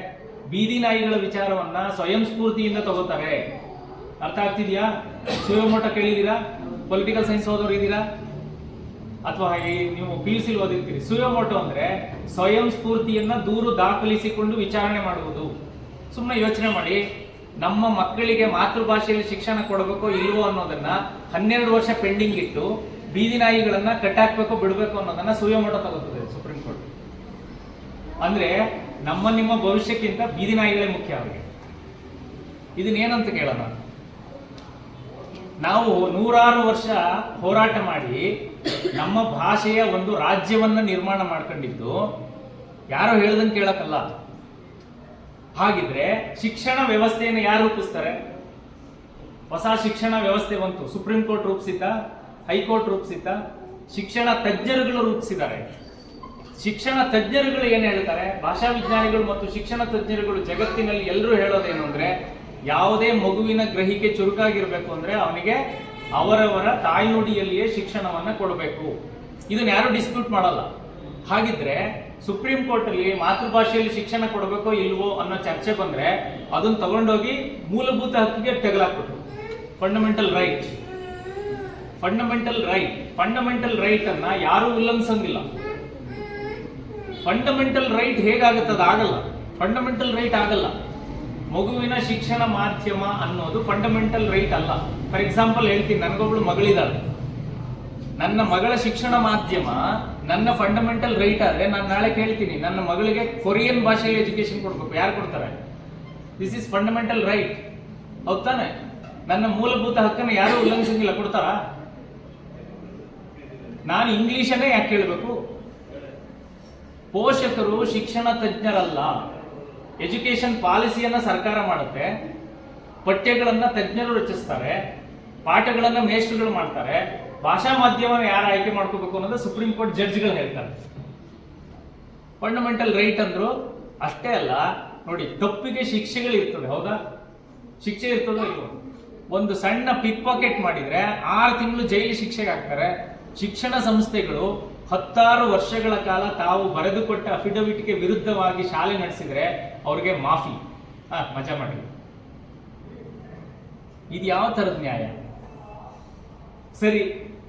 ಬೀದಿ ನಾಯಿಗಳ ವಿಚಾರವನ್ನ ಸ್ವಯಂ ಸ್ಫೂರ್ತಿಯಿಂದ ತಗೋತಾರೆ. ಅರ್ಥ ಆಗ್ತಿದ್ಯಾ? ಸುಯೋಮೋಟೋ ಕೇಳಿದೀರಾ? ಪೊಲಿಟಿಕಲ್ ಸೈನ್ಸ್ ಓದೋರು ಇದ್ದೀರಾ? ಅಥವಾ ನೀವು PUC ಓದಿರ್ತೀರಿ. ಸುಯೋಮೋಟೋ ಅಂದ್ರೆ ಸ್ವಯಂ ಸ್ಫೂರ್ತಿಯನ್ನ ದೂರು ದಾಖಲಿಸಿಕೊಂಡು ವಿಚಾರಣೆ ಮಾಡುವುದು. ಸುಮ್ಮನೆ ಯೋಚನೆ ಮಾಡಿ, ನಮ್ಮ ಮಕ್ಕಳಿಗೆ ಮಾತೃಭಾಷೆಯಲ್ಲಿ ಶಿಕ್ಷಣ ಕೊಡಬೇಕೋ ಇಲ್ವೋ ಅನ್ನೋದನ್ನ 12 ವರ್ಷ ಪೆಂಡಿಂಗ್ ಇಟ್ಟು ಬೀದಿ ನಾಯಿಗಳನ್ನ ಕಟ್ಟಾಕ್ಬೇಕೋ ಬಿಡಬೇಕು ಅನ್ನೋದನ್ನ ಸುಯೋಮೋಟೋ ತಗೋತದೆ ಸುಪ್ರೀಂ ಕೋರ್ಟ್. ಅಂದ್ರೆ ನಿಮ್ಮ ಭವಿಷ್ಯಕ್ಕಿಂತ ಬೀದಿ ನಾಯಿಗಳೇ ಮುಖ್ಯ ಅವರಿಗೆ. ಇದನ್ನೇನಂತ ಕೇಳೋಣ? ನಾವು 100 ವರ್ಷ ಹೋರಾಟ ಮಾಡಿ ನಮ್ಮ ಭಾಷೆಯ ಒಂದು ರಾಜ್ಯವನ್ನ ನಿರ್ಮಾಣ ಮಾಡ್ಕೊಂಡಿದ್ದು ಯಾರು ಹೇಳ್ದಂಗೆ ಕೇಳಕ್ಕಲ್ಲ. ಹಾಗಿದ್ರೆ ಶಿಕ್ಷಣ ವ್ಯವಸ್ಥೆಯನ್ನು ಯಾರು ರೂಪಿಸ್ತಾರೆ? ಹೊಸ ಶಿಕ್ಷಣ ವ್ಯವಸ್ಥೆ ಬಂತು. ಸುಪ್ರೀಂ ಕೋರ್ಟ್ ರೂಪಿಸಿದ್ದ, ಹೈಕೋರ್ಟ್ ರೂಪಿಸಿದ್ದ, ಶಿಕ್ಷಣ ತಜ್ಞರುಗಳು ರೂಪಿಸಿದ್ದಾರೆ. ಶಿಕ್ಷಣ ತಜ್ಞರುಗಳು ಏನ್ ಹೇಳ್ತಾರೆ? ಭಾಷಾ ವಿಜ್ಞಾನಿಗಳು ಮತ್ತು ಶಿಕ್ಷಣ ತಜ್ಞರುಗಳು ಜಗತ್ತಿನಲ್ಲಿ ಎಲ್ಲರೂ ಹೇಳೋದೇನು ಅಂದ್ರೆ, ಯಾವುದೇ ಮಗುವಿನ ಗ್ರಹಿಕೆ ಚುರುಕಾಗಿರ್ಬೇಕು ಅಂದ್ರೆ ಅವನಿಗೆ ಅವರವರ ತಾಯ್ನುಡಿಯಲ್ಲಿಯೇ ಶಿಕ್ಷಣವನ್ನ ಕೊಡಬೇಕು. ಇದನ್ನ ಯಾರು ಡಿಸ್ಪ್ಯೂಟ್ ಮಾಡಲ್ಲ. ಹಾಗಿದ್ರೆ ಸುಪ್ರೀಂ ಕೋರ್ಟ್ ಅಲ್ಲಿ ಮಾತೃಭಾಷೆಯಲ್ಲಿ ಶಿಕ್ಷಣ ಕೊಡಬೇಕೋ ಇಲ್ವೋ ಅನ್ನೋ ಚರ್ಚೆ ಬಂದ್ರೆ ಅದನ್ನ ತಗೊಂಡೋಗಿ ಮೂಲಭೂತ ಹಕ್ಕಿಗೆ ತೆಗೆಲಾಕ್ಬಿಟ್ರು. Fundamental right, fundamental right, fundamental right ಅನ್ನ ಯಾರು ಉಲ್ಲಂಘಿಸಂಗಿಲ್ಲ. Fundamental right ಹೇಗಾಗುತ್ತದೆ? ಆಗಲ್ಲ. ಫಂಡಮೆಂಟಲ್ ರೈಟ್ ಆಗಲ್ಲ. ಮಗುವಿನ ಶಿಕ್ಷಣ ಮಾಧ್ಯಮ ಅನ್ನೋದು ಫಂಡಮೆಂಟಲ್ ರೈಟ್ ಅಲ್ಲ. ಫಾರ್ ಎಕ್ಸಾಂಪಲ್ ಹೇಳ್ತೀನಿ, ನನಗೊಬ್ಳು ಮಗಳಿದ್ದಾಳೆ. ನನ್ನ ಮಗಳ ಶಿಕ್ಷಣ ಮಾಧ್ಯಮ ನನ್ನ ಫಂಡಮೆಂಟಲ್ ರೈಟ್ ಆದ್ರೆ ನಾನು ನಾಳೆ ಕೇಳ್ತೀನಿ ನನ್ನ ಮಗಳಿಗೆ ಕೊರಿಯನ್ ಭಾಷೆಯಲ್ಲಿ ಎಜುಕೇಶನ್ ಕೊಡ್ಬೇಕು. ಯಾರು ಕೊಡ್ತಾರೆ? This is fundamental right. ಹೌದ್ ತಾನೆ? ನನ್ನ ಮೂಲಭೂತ ಹಕ್ಕನ್ನು ಯಾರು ಉಲ್ಲಂಘಿಸಂಗಿಲ್ಲ. ಕೊಡ್ತಾರ? ನಾನು ಇಂಗ್ಲಿಷನ್ನೇ ಯಾಕೆ ಕೇಳಬೇಕು? ಪೋಷಕರು ಶಿಕ್ಷಣ ತಜ್ಞರಲ್ಲ. ಎಜುಕೇಶನ್ ಪಾಲಿಸಿಯನ್ನ ಸರ್ಕಾರ ಮಾಡುತ್ತೆ, ಪಠ್ಯಗಳನ್ನ ತಜ್ಞರು ರಚಿಸ್ತಾರೆ, ಪಾಠಗಳನ್ನ ಮೇಷ್ಟ್ರುಗಳು ಮಾಡ್ತಾರೆ. ಭಾಷಾ ಮಾಧ್ಯಮನ ಯಾರು ಆಯ್ಕೆ ಮಾಡ್ಕೋಬೇಕು ಅನ್ನೋದು ಸುಪ್ರೀಂ ಕೋರ್ಟ್ ಜಡ್ಜ್ಗಳು ಹೇಳ್ತಾರೆ. ಫಂಡಮೆಂಟಲ್ ರೈಟ್ ಅಂದ್ರು ಅಷ್ಟೇ ಅಲ್ಲ ನೋಡಿ, ತಪ್ಪಿಗೆ ಶಿಕ್ಷೆಗಳು ಇರ್ತದೆ. ಹೌದಾ? ಶಿಕ್ಷೆ ಇರ್ತದೋ ಇಲ್ವೋ? ಒಂದು ಸಣ್ಣ ಪಿಕ್ ಪಾಕೆಟ್ ಮಾಡಿದ್ರೆ 6 ತಿಂಗಳು ಜೈಲು ಶಿಕ್ಷೆಗೆ ಹಾಕ್ತಾರೆ. ಶಿಕ್ಷಣ ಸಂಸ್ಥೆಗಳು 10 ವರ್ಷಗಳ ಕಾಲ ತಾವು ಬರೆದುಕೊಟ್ಟ ಅಫಿಡವಿಟ್ಗೆ ವಿರುದ್ಧವಾಗಿ ಶಾಲೆ ನಡೆಸಿದ್ರೆ ಅವ್ರಿಗೆ ಮಾಫಿ. ಮಜಾ ಮಾಡಿ. ಇದು ಯಾವ ತರದ ನ್ಯಾಯ? ಸರಿ,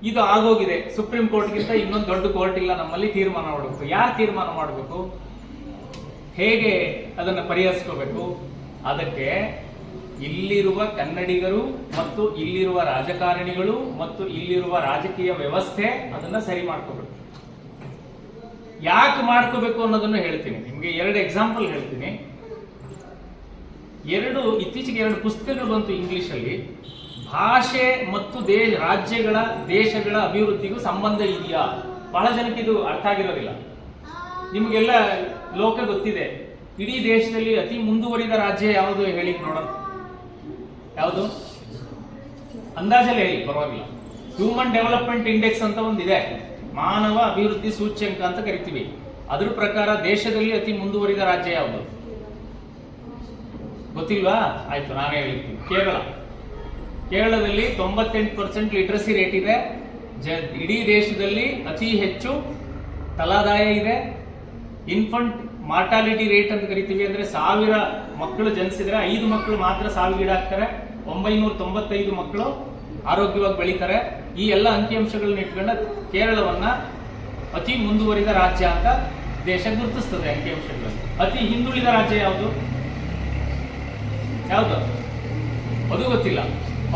ಇದು ಆಗೋಗಿದೆ. ಸುಪ್ರೀಂ ಕೋರ್ಟ್ಗಿಂತ ಇನ್ನೊಂದು ದೊಡ್ಡ ಕೋರ್ಟ್ ಇಲ್ಲ ನಮ್ಮಲ್ಲಿ. ತೀರ್ಮಾನ ಮಾಡಬೇಕು. ಯಾರು ತೀರ್ಮಾನ ಮಾಡಬೇಕು? ಹೇಗೆ ಅದನ್ನು ಪರಿಹರಿಸ್ಕೋಬೇಕು? ಅದಕ್ಕೆ ಇಲ್ಲಿರುವ ಕನ್ನಡಿಗರು ಮತ್ತು ಇಲ್ಲಿರುವ ರಾಜಕಾರಣಿಗಳು ಮತ್ತು ಇಲ್ಲಿರುವ ರಾಜಕೀಯ ವ್ಯವಸ್ಥೆ ಅದನ್ನ ಸರಿ ಮಾಡ್ಕೋಬೇಕು. ಯಾಕೆ ಮಾಡ್ಕೋಬೇಕು ಅನ್ನೋದನ್ನು ಹೇಳ್ತೀನಿ ನಿಮ್ಗೆ. 2 ಎಕ್ಸಾಂಪಲ್ ಹೇಳ್ತೀನಿ. ಇತ್ತೀಚೆಗೆ 2 ಪುಸ್ತಕಗಳು ಬಂತು ಇಂಗ್ಲಿಷ್ ಅಲ್ಲಿ. ಭಾಷೆ ಮತ್ತು ರಾಜ್ಯಗಳ ದೇಶಗಳ ಅಭಿವೃದ್ಧಿಗೂ ಸಂಬಂಧ ಇದೆಯಾ? ಬಹಳ ಜನಕ್ಕೆ ಇದು ಅರ್ಥ ಆಗಿರೋದಿಲ್ಲ. ನಿಮಗೆಲ್ಲ ಲೋಕ ಗೊತ್ತಿದೆ. ಇಡೀ ದೇಶದಲ್ಲಿ ಅತಿ ಮುಂದುವರಿದ ರಾಜ್ಯ ಯಾವುದು ಹೇಳಿ ನೋಡೋಣ. ಯಾವುದು? ಅಂದಾಜಲ್ಲಿ ಹೇಳಿ, ಪರವಾಗಿಲ್ಲ. ಹ್ಯೂಮನ್ ಡೆವಲಪ್ಮೆಂಟ್ ಇಂಡೆಕ್ಸ್ ಅಂತ ಒಂದಿದೆ, ಮಾನವ ಅಭಿವೃದ್ಧಿ ಸೂಚ್ಯಂಕ ಅಂತ ಕರಿತೀವಿ. ಅದ್ರ ಪ್ರಕಾರ ದೇಶದಲ್ಲಿ ಅತಿ ಮುಂದುವರಿದ ರಾಜ್ಯ ಯಾವುದು ಗೊತ್ತಿಲ್ವಾ? ಆಯ್ತು, ನಾನೇ ಹೇಳ್ತೀನಿ. ಕೇರಳದಲ್ಲಿ 98% ಲಿಟ್ರಸಿ ರೇಟ್ ಇದೆ. ಇಡೀ ದೇಶದಲ್ಲಿ ಅತಿ ಹೆಚ್ಚು ತಲಾದಾಯ ಇದೆ. ಇನ್ಫಂಟ್ ಮಾರ್ಟಾಲಿಟಿ ರೇಟ್ ಅಂತ ಕರಿತೀವಿ. ಅಂದ್ರೆ 1000 ಮಕ್ಕಳು ಜನಿಸಿದ್ರೆ 5 ಮಕ್ಕಳು ಮಾತ್ರ ಸಾವಿಗೀಡಾಗ್ತಾರೆ. 995 ಮಕ್ಕಳು ಆರೋಗ್ಯವಾಗಿ ಬೆಳೀತಾರೆ. ಈ ಎಲ್ಲ ಅಂಕಿಅಂಶಗಳನ್ನ ಇಟ್ಕೊಂಡು ಕೇರಳವನ್ನ ಅತಿ ಮುಂದುವರಿದ ರಾಜ್ಯ ಅಂತ ದೇಶ ಗುರುತಿಸ್ತದೆ ಅಂಕಿಅಂಶಗಳು. ಅತಿ ಹಿಂದುಳಿದ ರಾಜ್ಯ ಯಾವುದು? ಅದು ಗೊತ್ತಿಲ್ಲ.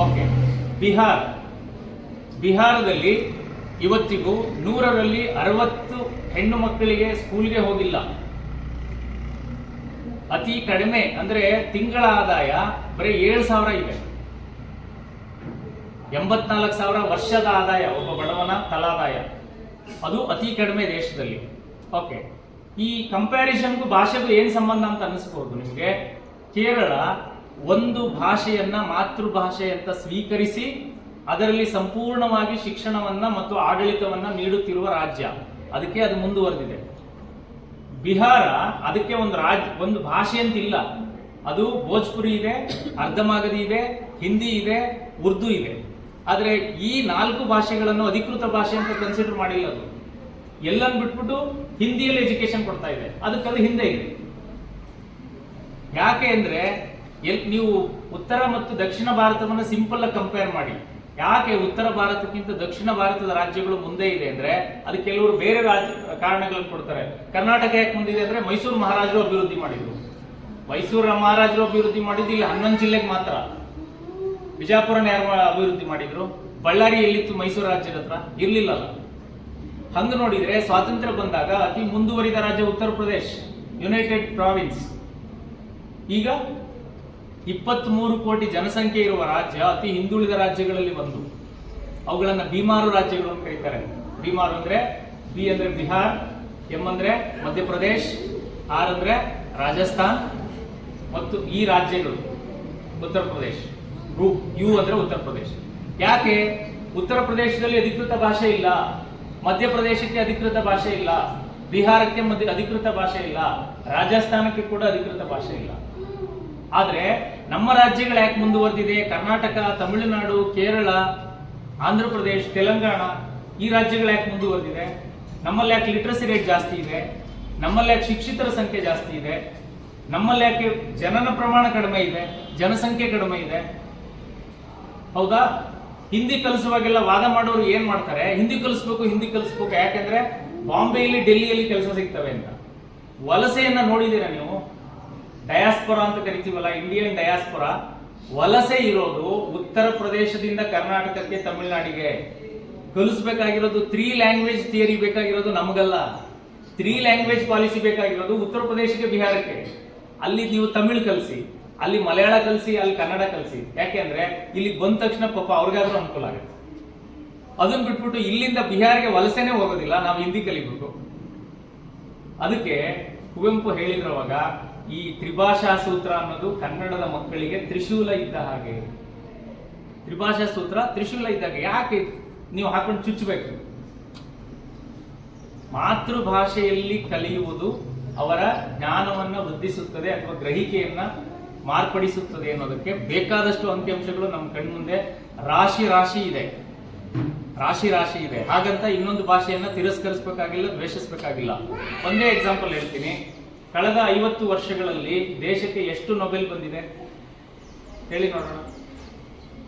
ಓಕೆ, ಬಿಹಾರದಲ್ಲಿ ಇವತ್ತಿಗೂ 100ರಲ್ಲಿ 60 ಹೆಣ್ಣು ಮಕ್ಕಳಿಗೆ ಸ್ಕೂಲ್ಗೆ ಹೋಗಿಲ್ಲ. ಅತಿ ಕಡಿಮೆ ಅಂದ್ರೆ ತಿಂಗಳ ಆದಾಯ ಬರೀ 7,000 ಇದೆ. 84,000 ವರ್ಷದ ಆದಾಯ ಒಬ್ಬ ಬಡವನ ತಲಾದಾಯ. ಅದು ಅತಿ ಕಡಿಮೆ ದೇಶದಲ್ಲಿ. ಓಕೆ, ಈ ಕಂಪ್ಯಾರಿಸನ್ಗೂ ಭಾಷೆಗೂ ಏನ್ ಸಂಬಂಧ ಅಂತ ಅನಿಸ್ಬಹುದು ನಿಮಗೆ. ಕೇರಳ ಒಂದು ಭಾಷೆಯನ್ನ ಮಾತೃಭಾಷೆ ಅಂತ ಸ್ವೀಕರಿಸಿ ಅದರಲ್ಲಿ ಸಂಪೂರ್ಣವಾಗಿ ಶಿಕ್ಷಣವನ್ನ ಮತ್ತು ಆಡಳಿತವನ್ನ ನೀಡುತ್ತಿರುವ ರಾಜ್ಯ. ಅದಕ್ಕೆ ಅದು ಮುಂದುವರೆದಿದೆ. ಬಿಹಾರ ಅದಕ್ಕೆ ಒಂದು ಭಾಷೆ ಅಂತ ಇಲ್ಲ. ಅದು ಭೋಜ್ಪುರಿ ಇದೆ, ಅರ್ಧಮಾಗಧಿ ಇದೆ, ಹಿಂದಿ ಇದೆ, ಉರ್ದು ಇದೆ. ಆದ್ರೆ ಈ 4 ಭಾಷೆಗಳನ್ನು ಅಧಿಕೃತ ಭಾಷೆ ಅಂತ ಕನ್ಸಿಡರ್ ಮಾಡಿಲ್ಲ. ಅದು ಎಲ್ಲನ್ನು ಬಿಟ್ಬಿಟ್ಟು ಹಿಂದಿಯಲ್ಲಿ ಎಜುಕೇಶನ್ ಕೊಡ್ತಾ ಇದೆ. ಅದಕ್ಕದು ಹಿಂದೆ ಇದೆ. ಯಾಕೆ ಅಂದ್ರೆ ನೀವು ಉತ್ತರ ಮತ್ತು ದಕ್ಷಿಣ ಭಾರತವನ್ನು ಸಿಂಪಲ್ ಆಗಿ ಕಂಪೇರ್ ಮಾಡಿ. ಯಾಕೆ ಉತ್ತರ ಭಾರತಕ್ಕಿಂತ ದಕ್ಷಿಣ ಭಾರತದ ರಾಜ್ಯಗಳು ಮುಂದೆ ಇದೆ ಅಂದ್ರೆ ಅದಕ್ಕೆ ಕೆಲವರು ಬೇರೆ ಕಾರಣಗಳನ್ನು ಕೊಡ್ತಾರೆ. ಕರ್ನಾಟಕ ಯಾಕೆ ಮುಂದಿದೆ ಅಂದ್ರೆ ಮೈಸೂರು ಮಹಾರಾಜರು ಅಭಿವೃದ್ಧಿ ಮಾಡಿದ್ರು. ಮೈಸೂರು ಮಹಾರಾಜರು ಅಭಿವೃದ್ಧಿ ಮಾಡಿದ್ದು ಇಲ್ಲಿ 11 ಜಿಲ್ಲೆಗೆ ಮಾತ್ರ. ಬಿಜಾಪುರನ ಯಾರು ಅಭಿವೃದ್ಧಿ ಮಾಡಿದ್ರು? ಬಳ್ಳಾರಿ ಎಲ್ಲಿತ್ತು? ಮೈಸೂರು ರಾಜ್ಯದ ಹತ್ರ ಇರ್ಲಿಲ್ಲಲ್ಲ. ಹಂಗ ನೋಡಿದ್ರೆ ಸ್ವಾತಂತ್ರ್ಯ ಬಂದಾಗ ಅತಿ ಮುಂದುವರಿದ ರಾಜ್ಯ ಉತ್ತರ ಪ್ರದೇಶ್, ಯುನೈಟೆಡ್ ಪ್ರಾವಿನ್ಸ್. ಈಗ 23 ಕೋಟಿ ಜನಸಂಖ್ಯೆ ಇರುವ ರಾಜ್ಯ ಅತಿ ಹಿಂದುಳಿದ ರಾಜ್ಯಗಳಲ್ಲಿ ಒಂದು. ಅವುಗಳನ್ನ ಬಿಮಾರು ರಾಜ್ಯಗಳು ಅಂತ ಕರೀತಾರೆ. ಬಿಮಾರು ಅಂದ್ರೆ ಬಿ ಅಂದ್ರೆ ಬಿಹಾರ್, ಎಂ ಅಂದ್ರೆ ಮಧ್ಯಪ್ರದೇಶ್, ಆರ್ ಅಂದ್ರೆ ರಾಜಸ್ಥಾನ್ ಮತ್ತು ಈ ರಾಜ್ಯಗಳು ಉತ್ತರ ಪ್ರದೇಶ್, ಯು ಅಂದ್ರೆ ಉತ್ತರ ಪ್ರದೇಶ್. ಯಾಕೆ ಉತ್ತರ ಪ್ರದೇಶದಲ್ಲಿ ಅಧಿಕೃತ ಭಾಷೆ ಇಲ್ಲ, ಮಧ್ಯಪ್ರದೇಶಕ್ಕೆ ಅಧಿಕೃತ ಭಾಷೆ ಇಲ್ಲ, ಬಿಹಾರಕ್ಕೆ ಅಧಿಕೃತ ಭಾಷೆ ಇಲ್ಲ, ರಾಜಸ್ಥಾನಕ್ಕೆ ಕೂಡ ಅಧಿಕೃತ ಭಾಷೆ ಇಲ್ಲ. ಆದ್ರೆ ನಮ್ಮ ರಾಜ್ಯಗಳು ಯಾಕೆ ಮುಂದುವರೆದಿದೆ? ಕರ್ನಾಟಕ, ತಮಿಳುನಾಡು, ಕೇರಳ, ಆಂಧ್ರ ಪ್ರದೇಶ್, ತೆಲಂಗಾಣ ಈ ರಾಜ್ಯಗಳು ಯಾಕೆ ಮುಂದುವರೆದಿದೆ? ನಮ್ಮಲ್ಲಿ ಯಾಕೆ ಲಿಟ್ರಸಿ ರೇಟ್ ಜಾಸ್ತಿ ಇದೆ? ನಮ್ಮಲ್ಲಿ ಯಾಕೆ ಶಿಕ್ಷಿತರ ಸಂಖ್ಯೆ ಜಾಸ್ತಿ ಇದೆ? ನಮ್ಮಲ್ಲಿ ಯಾಕೆ ಜನನ ಪ್ರಮಾಣ ಕಡಿಮೆ ಇದೆ, ಜನಸಂಖ್ಯೆ ಕಡಿಮೆ ಇದೆ? ಹೌದಾ? ಹಿಂದಿ ಕಲಿಸುವಾಗೆಲ್ಲ ವಾದ ಮಾಡೋರು ಏನ್ ಮಾಡ್ತಾರೆ, ಹಿಂದಿ ಕಲಿಸ್ಬೇಕು. ಯಾಕೆಂದ್ರೆ ಬಾಂಬೆಯಲ್ಲಿ, ಡೆಲ್ಲಿಯಲ್ಲಿ ಕೆಲಸ ಸಿಗ್ತವೆ ಅಂತ. ವಲಸೆಯನ್ನ ನೋಡಿದೀರಾ ನೀವು? ಡಯಾಸ್ಪೊರಾ ಅಂತ ಕರಿತೀವಲ್ಲ, ಇಂಡಿಯನ್ ಡಯಾಸ್ಪೊರಾ ವಲಸೆ ಇರೋದು ಉತ್ತರ ಪ್ರದೇಶದಿಂದ ಕರ್ನಾಟಕಕ್ಕೆ, ತಮಿಳುನಾಡಿಗೆ. ಕಲಿಸ್ಬೇಕಾಗಿರೋದು 3 ಲ್ಯಾಂಗ್ವೇಜ್ ಥಿಯರಿ ಬೇಕಾಗಿರೋದು ನಮಗಲ್ಲ. 3 ಲ್ಯಾಂಗ್ವೇಜ್ ಪಾಲಿಸಿ ಬೇಕಾಗಿರೋದು ಉತ್ತರ ಪ್ರದೇಶಕ್ಕೆ, ಬಿಹಾರಕ್ಕೆ. ಅಲ್ಲಿ ನೀವು ತಮಿಳ್ ಕಲಿಸಿ, ಅಲ್ಲಿ ಮಲಯಾಳ ಕಲಿಸಿ, ಅಲ್ಲಿ ಕನ್ನಡ ಕಲಿಸಿ. ಯಾಕೆಂದ್ರೆ ಇಲ್ಲಿ ಬಂದ ತಕ್ಷಣ ಪಾಪ ಅವ್ರಿಗಾದ್ರೂ ಅನುಕೂಲ ಆಗುತ್ತೆ. ಅದನ್ನ ಬಿಟ್ಬಿಟ್ಟು ಇಲ್ಲಿಂದ ಬಿಹಾರ್ಗೆ ವಲಸೆನೆ ಹೋಗೋದಿಲ್ಲ, ನಾವು ಹಿಂದಿ ಕಲಿಬೇಕು. ಅದಕ್ಕೆ ಕುವೆಂಪು ಹೇಳಿದ್ರವಾಗ, ಈ ತ್ರಿಭಾಷಾ ಸೂತ್ರ ಅನ್ನೋದು ಕನ್ನಡದ ಮಕ್ಕಳಿಗೆ ತ್ರಿಶೂಲ ಇದ್ದ ಹಾಗೆ. ತ್ರಿಭಾಷಾ ಸೂತ್ರ ತ್ರಿಶೂಲ ಇದ್ದಾಗ ಯಾಕೆ ನೀವು ಹಾಕೊಂಡು ಚುಚ್ಚಬೇಕು? ಮಾತೃಭಾಷೆಯಲ್ಲಿ ಕಲಿಯುವುದು ಅವರ ಜ್ಞಾನವನ್ನ ವೃದ್ಧಿಸುತ್ತದೆ ಅಥವಾ ಗ್ರಹಿಕೆಯನ್ನ ಮಾರ್ಪಡಿಸುತ್ತದೆ ಅನ್ನೋದಕ್ಕೆ ಬೇಕಾದಷ್ಟು ಅಂಕಿಅಂಶಗಳು ನಮ್ಮ ಕಣ್ಮುಂದೆ ರಾಶಿ ಇದೆ. ಹಾಗಂತ ಇನ್ನೊಂದು ಭಾಷೆಯನ್ನ ತಿರಸ್ಕರಿಸಬೇಕಾಗಿಲ್ಲ, ದ್ವೇಷಿಸಬೇಕಾಗಿಲ್ಲ. ಒಂದೇ ಎಕ್ಸಾಂಪಲ್ ಹೇಳ್ತೀನಿ. ಕಳೆದ 50 ವರ್ಷಗಳಲ್ಲಿ ದೇಶಕ್ಕೆ ಎಷ್ಟು ನೊಬೆಲ್ ಬಂದಿದೆ ಹೇಳಿ ನೋಡೋಣ.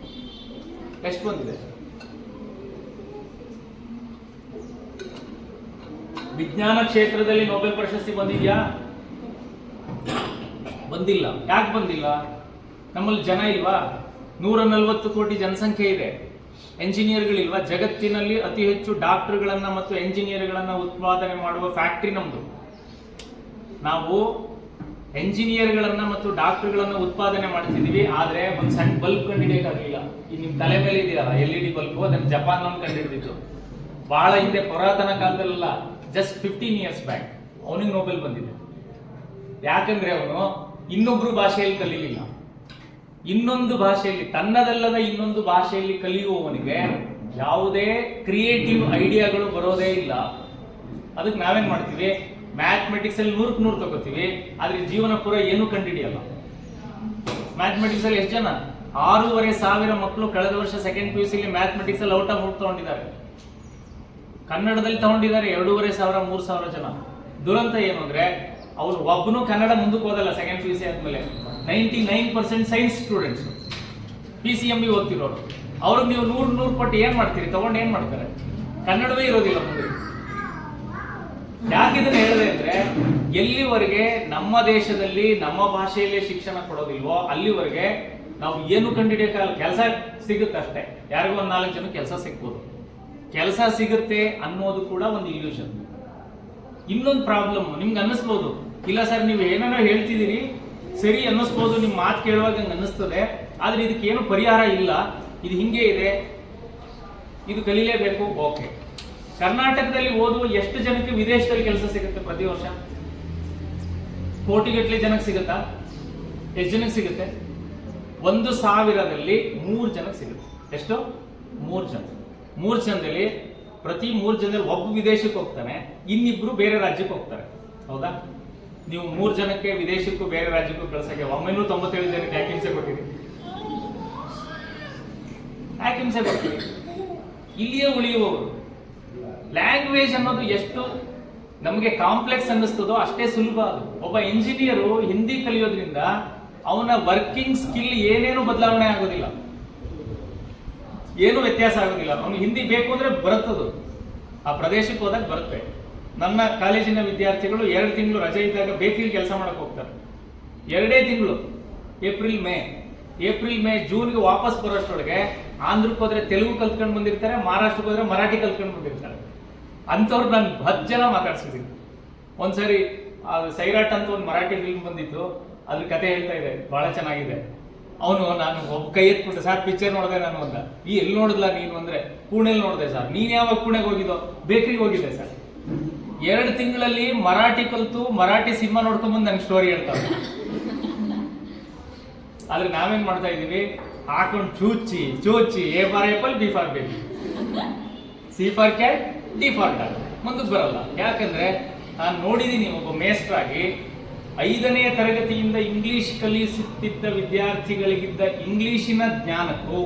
ಎಷ್ಟು ಬಂದಿದೆ? ವಿಜ್ಞಾನ ಕ್ಷೇತ್ರದಲ್ಲಿ ನೊಬೆಲ್ ಪ್ರಶಸ್ತಿ ಬಂದಿದ್ಯಾ? ಬಂದಿಲ್ಲ. ಯಾಕೆ ಬಂದಿಲ್ಲ? ನಮ್ಮಲ್ಲಿ ಜನ ಇಲ್ವಾ? 140 ಕೋಟಿ ಜನಸಂಖ್ಯೆ ಇದೆ. ಎಂಜಿನಿಯರ್ಗಳಿಲ್ವಾ? ಜಗತ್ತಿನಲ್ಲಿ ಅತಿ ಹೆಚ್ಚು ಡಾಕ್ಟರ್ಗಳನ್ನ ಮತ್ತು ಎಂಜಿನಿಯರ್ಗಳನ್ನ ಉತ್ಪಾದನೆ ಮಾಡುವ ಫ್ಯಾಕ್ಟರಿ ನಮ್ದು. ನಾವು ಎಂಜಿನಿಯರ್ಗಳನ್ನ ಮತ್ತು ಡಾಕ್ಟರ್ಗಳನ್ನ ಉತ್ಪಾದನೆ ಮಾಡ್ತಿದೀವಿ. ಆದ್ರೆ ಒಂದು ಸಣ್ಣ ಬಲ್ಬ್ ಕಂಡುಹಿಡಿಯಕ್ಕಾಗಲಿಲ್ಲ. ಈ ನಿಮ್ ತಲೆ ಮೇಲೆ ಇದೆಯಲ್ಲ LED ಬಲ್ಬ್, ಅದನ್ನ ಜಪಾನ್ ನಮ್ ಕಂಡುಹಿಡಿದಿತ್ತು. ಬಹಳ ಹಿಂದೆ, ಪುರಾತನ ಕಾಲದಲ್ಲ, ಜಸ್ಟ್ 15 ಇಯರ್ಸ್ ಬ್ಯಾಕ್ ಅವನಿಗೆ ನೊಬೆಲ್ ಬಂದಿದೆ. ಯಾಕಂದ್ರೆ ಅವನು ಇನ್ನೊಬ್ರು ಭಾಷೆಯಲ್ಲಿ ಕಲಿಯಲಿಲ್ಲ. ಇನ್ನೊಂದು ಭಾಷೆಯಲ್ಲಿ, ತನ್ನದಲ್ಲದ ಇನ್ನೊಂದು ಭಾಷೆಯಲ್ಲಿ ಕಲಿಯುವವನಿಗೆ ಯಾವುದೇ ಕ್ರಿಯೇಟಿವ್ ಐಡಿಯಾಗಳು ಬರೋದೇ ಇಲ್ಲ. ಅದಕ್ಕೆ ನಾವೇನ್ ಮಾಡ್ತೀವಿ? ಮ್ಯಾಥಮೆಟಿಕ್ಸ್ ಅಲ್ಲಿ 100ಕ್ಕೆ 100 ತಗೋತೀವಿ, ಆದ್ರೆ ಜೀವನ ಪೂರ ಏನು ಕಂಡುಹಿಡಿಯಲ್ಲ. ಮ್ಯಾಥಮೆಟಿಕ್ಸ್ ಅಲ್ಲಿ ಎಷ್ಟು ಜನ? 6,500 ಮಕ್ಕಳು ಕಳೆದ ವರ್ಷ ಸೆಕೆಂಡ್ PUC ಮ್ಯಾಥಮೆಟಿಕ್ಸ್ ಅಲ್ಲಿ ಔಟ್ ಆಫ್ ಔಟ್ ತಗೊಂಡಿದ್ದಾರೆ. ಕನ್ನಡದಲ್ಲಿ ತಗೊಂಡಿದ್ದಾರೆ 2,500 3,000 ಜನ. ದುರಂತ ಏನು ಅಂದ್ರೆ ಅವ್ರು ಒಬ್ಬನು ಕನ್ನಡ ಮುಂದಕ್ಕೆ ಹೋದಲ್ಲ. ಸೆಕೆಂಡ್ PUC ಆದ್ಮೇಲೆ 99% ಸೈನ್ಸ್ ಸ್ಟೂಡೆಂಟ್ಸ್, PCMB ಓದ್ತಿರೋರು. ಅವ್ರಿಗೆ ನೀವು 100 ಕೊಟ್ಟು ಏನ್ ಮಾಡ್ತೀರಿ? ತಗೊಂಡು ಏನ್ ಮಾಡ್ತಾರೆ? ಕನ್ನಡವೇ ಇರೋದಿಲ್ಲ ಮುಂದೆ. ಯಾಕಿದನ್ನ ಹೇಳಿದೆ ಅಂದ್ರೆ, ಎಲ್ಲಿವರೆಗೆ ನಮ್ಮ ದೇಶದಲ್ಲಿ ನಮ್ಮ ಭಾಷೆಯಲ್ಲೇ ಶಿಕ್ಷಣ ಕೊಡೋದಿಲ್ವೋ ಅಲ್ಲಿವರೆಗೆ ನಾವು ಏನು ಕಂಡುಹಿಡಿಯಕ್ಕಾಗಲ್ಲ. ಕೆಲಸ ಸಿಗುತ್ತೆ ಅಷ್ಟೇ, ಯಾರಿಗೂ 1-4 ಜನ ಕೆಲಸ ಸಿಗ್ಬೋದು. ಕೆಲಸ ಸಿಗುತ್ತೆ ಅನ್ನೋದು ಕೂಡ ಒಂದು ಇಲ್ಯೂಷನ್. ಇನ್ನೊಂದು ಪ್ರಾಬ್ಲಮ್ ನಿಮ್ಗೆ ಅನ್ನಿಸ್ಬೋದು, ಇಲ್ಲ ಸರ್ ನೀವು ಏನೇನೋ ಹೇಳ್ತಿದ್ದೀರಿ ಸರಿ ಅನ್ನಿಸ್ಬೋದು, ನಿಮ್ ಮಾತು ಕೇಳುವಾಗ ಹಂಗೆ ಅನ್ನಿಸ್ತದೆ, ಆದ್ರೆ ಇದಕ್ಕೇನು ಪರಿಹಾರ ಇಲ್ಲ, ಇದು ಹಿಂಗೆ ಇದೆ, ಇದು ಕಲೀಲೇಬೇಕು. ಓಕೆ, ಕರ್ನಾಟಕದಲ್ಲಿ ಓದುವ ಎಷ್ಟು ಜನಕ್ಕೆ ವಿದೇಶದಲ್ಲಿ ಕೆಲಸ ಸಿಗುತ್ತೆ ಪ್ರತಿ ವರ್ಷ? ಕೋಟಿಗಟ್ಟಲೆ ಜನಕ್ಕೆ ಸಿಗುತ್ತಾ? ಎಷ್ಟು ಜನಕ್ಕೆ ಸಿಗುತ್ತೆ? 1,000ದಲ್ಲಿ 3 ಜನಕ್ಕೆ ಸಿಗುತ್ತೆ. ಎಷ್ಟು? 3 ಜನ. 3 ಜನದಲ್ಲಿ ಪ್ರತಿ 3 ಜನದಲ್ಲಿ ಒಬ್ಬ ವಿದೇಶಕ್ಕೆ ಹೋಗ್ತಾನೆ, ಇನ್ನಿಬ್ರು ಬೇರೆ ರಾಜ್ಯಕ್ಕೆ ಹೋಗ್ತಾರೆ. ಹೌದಾ? ನೀವು 3 ಜನಕ್ಕೆ ವಿದೇಶಕ್ಕೂ ಬೇರೆ ರಾಜ್ಯಕ್ಕೂ ಕಳ್ಸಕ್ಕೆ 997 ಜನಕ್ಕೆ ಯಾಕೆ ಹಿಂಸೆ ಕೊಟ್ಟಿರಿ? ಯಾಕೆ ಹಿಂಸೆ ಕೊಡ್ತೀರಿ? ಇಲ್ಲಿಯೇ ಉಳಿಯುವವರು. ಲ್ಯಾಂಗ್ವೇಜ್ ಅನ್ನೋದು ಎಷ್ಟು ನಮಗೆ ಕಾಂಪ್ಲೆಕ್ಸ್ ಅನ್ನಿಸ್ತದೋ ಅಷ್ಟೇ ಸುಲಭ ಅದು. ಒಬ್ಬ ಇಂಜಿನಿಯರು ಹಿಂದಿ ಕಲಿಯೋದ್ರಿಂದ ಅವನ ವರ್ಕಿಂಗ್ ಸ್ಕಿಲ್ ಏನೇನು ಬದಲಾವಣೆ ಆಗೋದಿಲ್ಲ, ಏನು ವ್ಯತ್ಯಾಸ ಆಗೋದಿಲ್ಲ. ಅವನು ಹಿಂದಿ ಬೇಕು ಅಂದ್ರೆ ಬರುತ್ತದು, ಆ ಪ್ರದೇಶಕ್ಕೆ ಹೋದಾಗ ಬರುತ್ತೆ. ನನ್ನ ಕಾಲೇಜಿನ ವಿದ್ಯಾರ್ಥಿಗಳು 2 ತಿಂಗಳು ರಜೆ ಇದ್ದಾಗ ಬೇಕರಿ ಕೆಲಸ ಮಾಡಕ್ ಹೋಗ್ತಾರೆ. 2 ತಿಂಗಳು, ಏಪ್ರಿಲ್ ಮೇ ಜೂನ್ಗೆ ವಾಪಸ್ ಬರೋಷ್ಟೊಳಗೆ ಆಂಧ್ರಕ್ಕೆ ಹೋದ್ರೆ ತೆಲುಗು ಕಲ್ತ್ಕೊಂಡು ಬಂದಿರ್ತಾರೆ, ಮಹಾರಾಷ್ಟ್ರಕ್ಕೆ ಹೋದ್ರೆ ಮರಾಠಿ ಕಲ್ತ್ಕೊಂಡು ಬಂದಿರ್ತಾರೆ. ಅಂಥವ್ರು ನಾನು 10 ಜನ ಮಾತಾಡ್ಸಿದ್ದೀನಿ. ಒಂದ್ಸರಿ ಸೈರಾಟ್ ಅಂತ ಒಂದು ಮರಾಠಿ ಫಿಲ್ಮ್ ಬಂದಿತ್ತು, ಅದ್ರ ಕತೆ ಹೇಳ್ತಾ ಇದೆ, ಬಹಳ ಚೆನ್ನಾಗಿದೆ. ಅವನು ನಾನು ಒಬ್ಬ ಕೈ ಎತ್ಬಿಟ್ಟು ಸರ್ ಪಿಕ್ಚರ್ ನೋಡಿದೆ ನಾನು ಅಂದ. ಈ ಎಲ್ಲಿ ನೋಡಿದ್ಲ ನೀನು ಅಂದ್ರೆ ಪುಣೆಯಲ್ಲಿ ನೋಡಿದೆ ಸರ್. ನೀನ್ ಯಾವಾಗ ಪುಣೆಗೆ ಹೋಗಿದ್ದೋ? ಬೇಕ್ರಿಗೆ ಹೋಗಿದ್ದೆ ಸರ್. 2 ತಿಂಗಳಲ್ಲಿ ಮರಾಠಿ ಕಲ್ತು ಮರಾಠಿ ಸಿನಿಮಾ ನೋಡ್ಕೊಂಡ್ಬಂದು ನಂಗೆ ಸ್ಟೋರಿ ಹೇಳ್ತಾರೆ. ಆದ್ರೆ ನಾವೇನ್ ಮಾಡ್ತಾ ಇದೀವಿ, ಹಾಕೊಂಡು ಚೂಚಿ ಚೋಚಿ A for apple, B for baby, C for cat, D for dog, ಮುಂದಕ್ಕೆ ಬರಲ್ಲ. ಯಾಕಂದ್ರೆ ನಾನು ನೋಡಿದೀನಿ, ಒಬ್ಬ ಮೇಸ್ಟ್ರಾಗಿ 5ನೇ ತರಗತಿಯಿಂದ ಇಂಗ್ಲಿಷ್ ಕಲಿಸುತ್ತಿದ್ದ ವಿದ್ಯಾರ್ಥಿಗಳಿಗಿದ್ದ ಇಂಗ್ಲಿಶಿನ ಜ್ಞಾನಕ್ಕೂ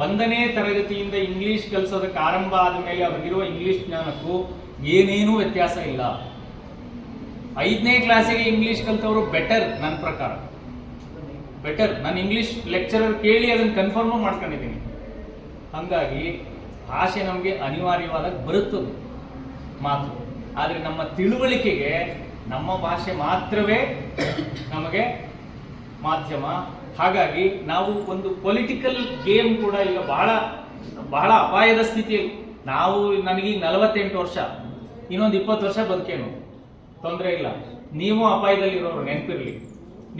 1ನೇ ತರಗತಿಯಿಂದ ಇಂಗ್ಲಿಷ್ ಕಲಿಸೋದಕ್ಕೆ ಆರಂಭ ಆದ ಮೇಲೆ ಅವ್ರಿಗಿರುವ ಇಂಗ್ಲಿಷ್ ಜ್ಞಾನಕ್ಕೂ ಏನೇನೂ ವ್ಯತ್ಯಾಸ ಇಲ್ಲ. 5ನೇ ಕ್ಲಾಸಿಗೆ ಇಂಗ್ಲಿಷ್ ಕಲಿತವರು ಬೆಟರ್, ನನ್ನ ಪ್ರಕಾರ ಬೆಟರ್. ನಾನು ಇಂಗ್ಲಿಷ್ ಲೆಕ್ಚರರ್ ಕೇಳಿ ಅದನ್ನು ಕನ್ಫರ್ಮ್ ಮಾಡ್ಕೊಂಡಿದ್ದೀನಿ. ಹಾಗಾಗಿ ಭಾಷೆ ನಮಗೆ ಅನಿವಾರ್ಯವಾದಾಗ ಬರುತ್ತದೆ ಮಾತು. ಆದರೆ ನಮ್ಮ ತಿಳುವಳಿಕೆಗೆ ನಮ್ಮ ಭಾಷೆ ಮಾತ್ರವೇ ನಮಗೆ ಮಾಧ್ಯಮ. ಹಾಗಾಗಿ ನಾವು ಒಂದು ಪೊಲಿಟಿಕಲ್ ಗೇಮ್ ಕೂಡ ಈಗ ಬಹಳ ಅಪಾಯದ ಸ್ಥಿತಿಯಲ್ಲಿ ನಾವು. ನನಗೀಗ 48 ವರ್ಷ, ಇನ್ನೊಂದು 20 ವರ್ಷ ಬದುಕೇನು ತೊಂದರೆ ಇಲ್ಲ. ನೀವು ಅಪಾಯದಲ್ಲಿರೋರು ನೆನಪಿರ್ಲಿ.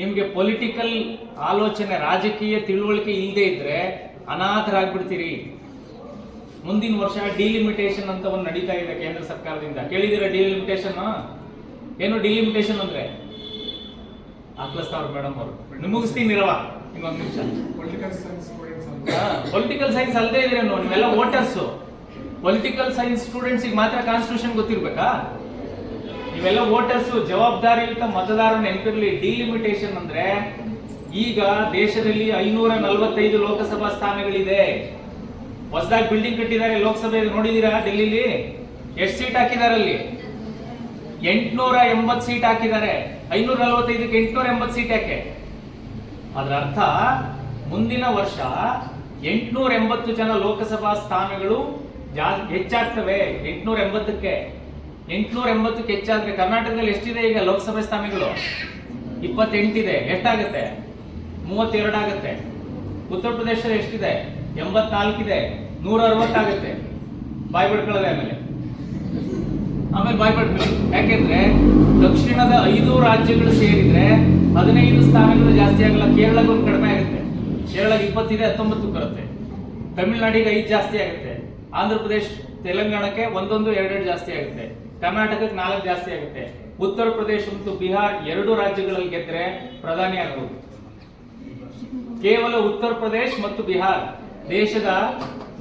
ನಿಮ್ಗೆ ಪೊಲಿಟಿಕಲ್ ಆಲೋಚನೆ, ರಾಜಕೀಯ ತಿಳುವಳಿಕೆ ಇಲ್ಲದೆ ಇದ್ರೆ ಅನಾಥರಾಗ್ಬಿಡ್ತೀರಿ. ಮುಂದಿನ ವರ್ಷ ಡಿಲಿಮಿಟೇಷನ್ ಅಂತ ಒಂದು ನಡೀತಾ ಇದೆ ಕೇಂದ್ರ ಸರ್ಕಾರದಿಂದ. ಕೇಳಿದಿರ ಡಿಲಿಮಿಟೇಷನ್? ಏನು ಡಿಲಿಮಿಟೇಷನ್ ಅಂದ್ರೆ? ಆಕ್ಲಸ್ತಾವ್ರ ಮೇಡಮ್ ಅವರು ಮುಗಿಸ್ತೀನಿ ಇರವ ಇನ್ನೊಂದು ನಿಮಿಷ. ಪೊಲಿಟಿಕಲ್ ಸೈನ್ಸ್ ಅಲ್ಲದೆ ಇದ್ರೆ ನೀವೆಲ್ಲ ವೋಟರ್ಸ್. ಪೊಲಿಟಿಕಲ್ ಸೈನ್ಸ್ ಸ್ಟೂಡೆಂಟ್ಸ್ ಮಾತ್ರ ಕಾನ್ಸ್ಟಿಟ್ಯೂಷನ್ ಗೊತ್ತಿರ್ಬೇಕಾ? ನೀವೆಲ್ಲ ವೋಟರ್ಸ್, ಜವಾಬ್ದಾರಿಯುತ ಮತದಾರರು ನೆನಪಿರ್ಲಿ. ಡಿಲಿಮಿಟೇಷನ್ ಅಂದ್ರೆ ಈಗ ದೇಶದಲ್ಲಿ 545 ಲೋಕಸಭಾ ಸ್ಥಾನಗಳಿದೆ. ಹೊಸದಾಗಿ ಬಿಲ್ಡಿಂಗ್ ಕಟ್ಟಿದ್ದಾರೆ ಲೋಕಸಭೆ, ನೋಡಿದೀರಾ? ಡೆಲ್ಲಿಲಿ ಎಷ್ಟು ಸೀಟ್ ಹಾಕಿದ್ದಾರೆ? ಅಲ್ಲಿ 880 ಸೀಟ್ ಹಾಕಿದ್ದಾರೆ. 545ಕ್ಕೆ 880 ಸೀಟ್ ಯಾಕೆ? ಅದರ ಅರ್ಥ ಮುಂದಿನ ವರ್ಷ 880 ಜನ ಲೋಕಸಭಾ ಸ್ಥಾನಗಳು ಹೆಚ್ಚಾಗ್ತವೆ. 880ಕ್ಕೆ 880ಕ್ಕೆ ಹೆಚ್ಚಾದ್ರೆ ಕರ್ನಾಟಕದಲ್ಲಿ ಎಷ್ಟಿದೆ ಈಗ ಲೋಕಸಭೆ ಸ್ಥಾನಗಳು? 28 ಇದೆ. ಎಷ್ಟಾಗುತ್ತೆ? 32 ಆಗುತ್ತೆ. ಉತ್ತರ ಪ್ರದೇಶದಲ್ಲಿ ಎಷ್ಟಿದೆ? 84 ಇದೆ. 160 ಆಗುತ್ತೆ. ಬಾಯ್ ಬಿಡ್ಕೊಳ್ಳೋದೆ ಆಮೇಲೆ ಬಾಯ್ ಬಿಡ್ಕೊಳ್ಳಿ. ಯಾಕೆಂದ್ರೆ ದಕ್ಷಿಣದ 5 ರಾಜ್ಯಗಳು ಸೇರಿದ್ರೆ 15 ಸ್ಥಾನಗಳು ಜಾಸ್ತಿ ಆಗಲ್ಲ. ಕೇರಳಗೊಂದು ಕಡಿಮೆ ಆಗುತ್ತೆ. ಕೇರಳಕ್ಕೆ 20 ಇದೆ, 19 ಬರುತ್ತೆ. ತಮಿಳುನಾಡಿಗೆ 5 ಜಾಸ್ತಿ ಆಗುತ್ತೆ. ಆಂಧ್ರ ಪ್ರದೇಶ, ತೆಲಂಗಾಣಕ್ಕೆ 1 2 ಜಾಸ್ತಿ ಆಗುತ್ತೆ. ಕರ್ನಾಟಕಕ್ಕೆ 4 ಜಾಸ್ತಿ ಆಗುತ್ತೆ. ಉತ್ತರ ಪ್ರದೇಶ ಮತ್ತು ಬಿಹಾರ್ 2 ರಾಜ್ಯಗಳಲ್ಲಿ ಗೆದ್ರೆ ಪ್ರಧಾನಿ ಆಗಬಹುದು. ಕೇವಲ ಉತ್ತರ ಪ್ರದೇಶ್ ಮತ್ತು ಬಿಹಾರ್ ದೇಶದ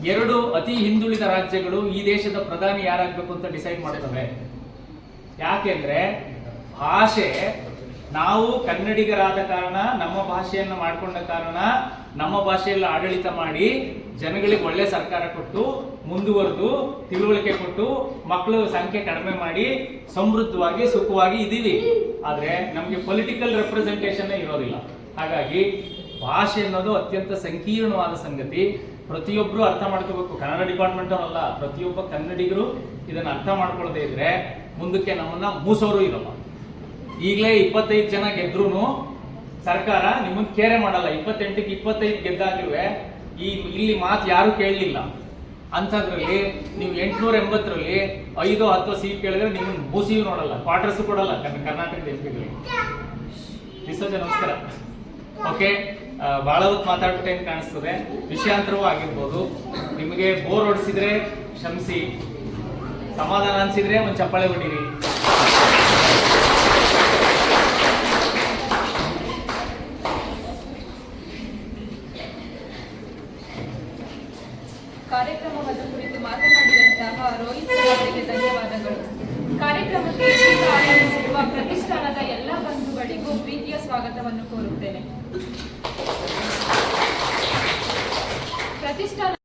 2 ಅತಿ ಹಿಂದುಳಿದ ರಾಜ್ಯಗಳು ಈ ದೇಶದ ಪ್ರಧಾನಿ ಯಾರಾಗಬೇಕು ಅಂತ ಡಿಸೈಡ್ ಮಾಡ್ತವೆ. ಯಾಕೆಂದ್ರೆ ಭಾಷೆ, ನಾವು ಕನ್ನಡಿಗರಾದ ಕಾರಣ, ನಮ್ಮ ಭಾಷೆಯನ್ನು ಮಾಡ್ಕೊಂಡ ಕಾರಣ, ನಮ್ಮ ಭಾಷೆಯಲ್ಲಿ ಆಡಳಿತ ಮಾಡಿ ಜನಗಳಿಗೆ ಒಳ್ಳೆ ಸರ್ಕಾರ ಕೊಟ್ಟು ಮುಂದುವರೆದು ತಿಳುವಳಿಕೆ ಕೊಟ್ಟು ಮಕ್ಕಳು ಸಂಖ್ಯೆ ಕಡಿಮೆ ಮಾಡಿ ಸಮೃದ್ಧವಾಗಿ ಸುಖವಾಗಿ ಇದ್ದೀವಿ. ಆದ್ರೆ ನಮಗೆ ಪೊಲಿಟಿಕಲ್ ರೆಪ್ರೆಸೆಂಟೇಷನ್ ಇರೋದಿಲ್ಲ. ಹಾಗಾಗಿ ಭಾಷೆ ಅನ್ನೋದು ಅತ್ಯಂತ ಸಂಕೀರ್ಣವಾದ ಸಂಗತಿ. ಪ್ರತಿಯೊಬ್ಬರು ಅರ್ಥ ಮಾಡ್ಕೋಬೇಕು. ಕನ್ನಡ ಡಿಪಾರ್ಟ್ಮೆಂಟ್ ಅವರಲ್ಲ, ಪ್ರತಿಯೊಬ್ಬ ಕನ್ನಡಿಗರು ಇದನ್ನ ಅರ್ಥ ಮಾಡ್ಕೊಳ್ಳದೆ ಇದ್ರೆ ಮುಂದಕ್ಕೆ ನಮ್ಮನ್ನ ಮೂಸೋರು ಇರಲ್ಲ. ಈಗಲೇ 25 ಜನ ಗೆದ್ರೂ ಸರ್ಕಾರ ನಿಮ್ಮನ್ನ ಕೇರೆ ಮಾಡಲ್ಲ. 28ಕ್ಕೆ 25 ಗೆದ್ದಾಗಿರುವೆ ಇಲ್ಲಿ ಮಾತು ಯಾರು ಕೇಳಲಿಲ್ಲ. ಅಂಥದ್ರಲ್ಲಿ ನೀವು 880ರಲ್ಲಿ 5-10 ಸೀಟ್ ಕೇಳಿದ್ರೆ ನಿಮ್ಮನ್ನ ಮೂಸಿಯೂ ನೋಡಲ್ಲ, ಕ್ವಾರ್ಟರ್ಸ್ ಕೊಡಲ್ಲ ಕರ್ನಾಟಕದ ಎಂಪಿಗಳಿಗೆ. ನಮಸ್ಕಾರ. ಓಕೆ, ಬಹಳ ಹೊತ್ತು ಮಾತಾಡ್ಬಿಟ್ಟೆ ಅಂತ ಕಾಣಿಸ್ತದೆ. ವಿಷಯಾಂತರವೂ ಆಗಿರ್ಬೋದು. ನಿಮಗೆ ಬೋರ್ ಹೊಡಿಸಿದ್ರೆ ಕ್ಷಮಿಸಿ, ಸಮಾಧಾನ ಅನ್ಸಿದ್ರೆ ಒಂದು ಚಪ್ಪಾಳೆ ಹೊಡೀರಿ. ಕಾರ್ಯಕ್ರಮವನ್ನು ಕುರಿತು ಮಾತನಾಡಿದಂತಹ ರೋಹಿತ್ ಅವರಿಗೆ ಧನ್ಯವಾದಗಳು. ಕಾರ್ಯಕ್ರಮಕ್ಕೆ ಆಗಮಿಸಿರುವ ಪ್ರತಿಷ್ಠಾನದ ಎಲ್ಲ ಬಂಧುಗಳಿಗೂ ಪ್ರೀತಿಯ ಸ್ವಾಗತವನ್ನು ಕೋರುತ್ತೇನೆ. ಪ್ರತಿಷ್ಠಾನ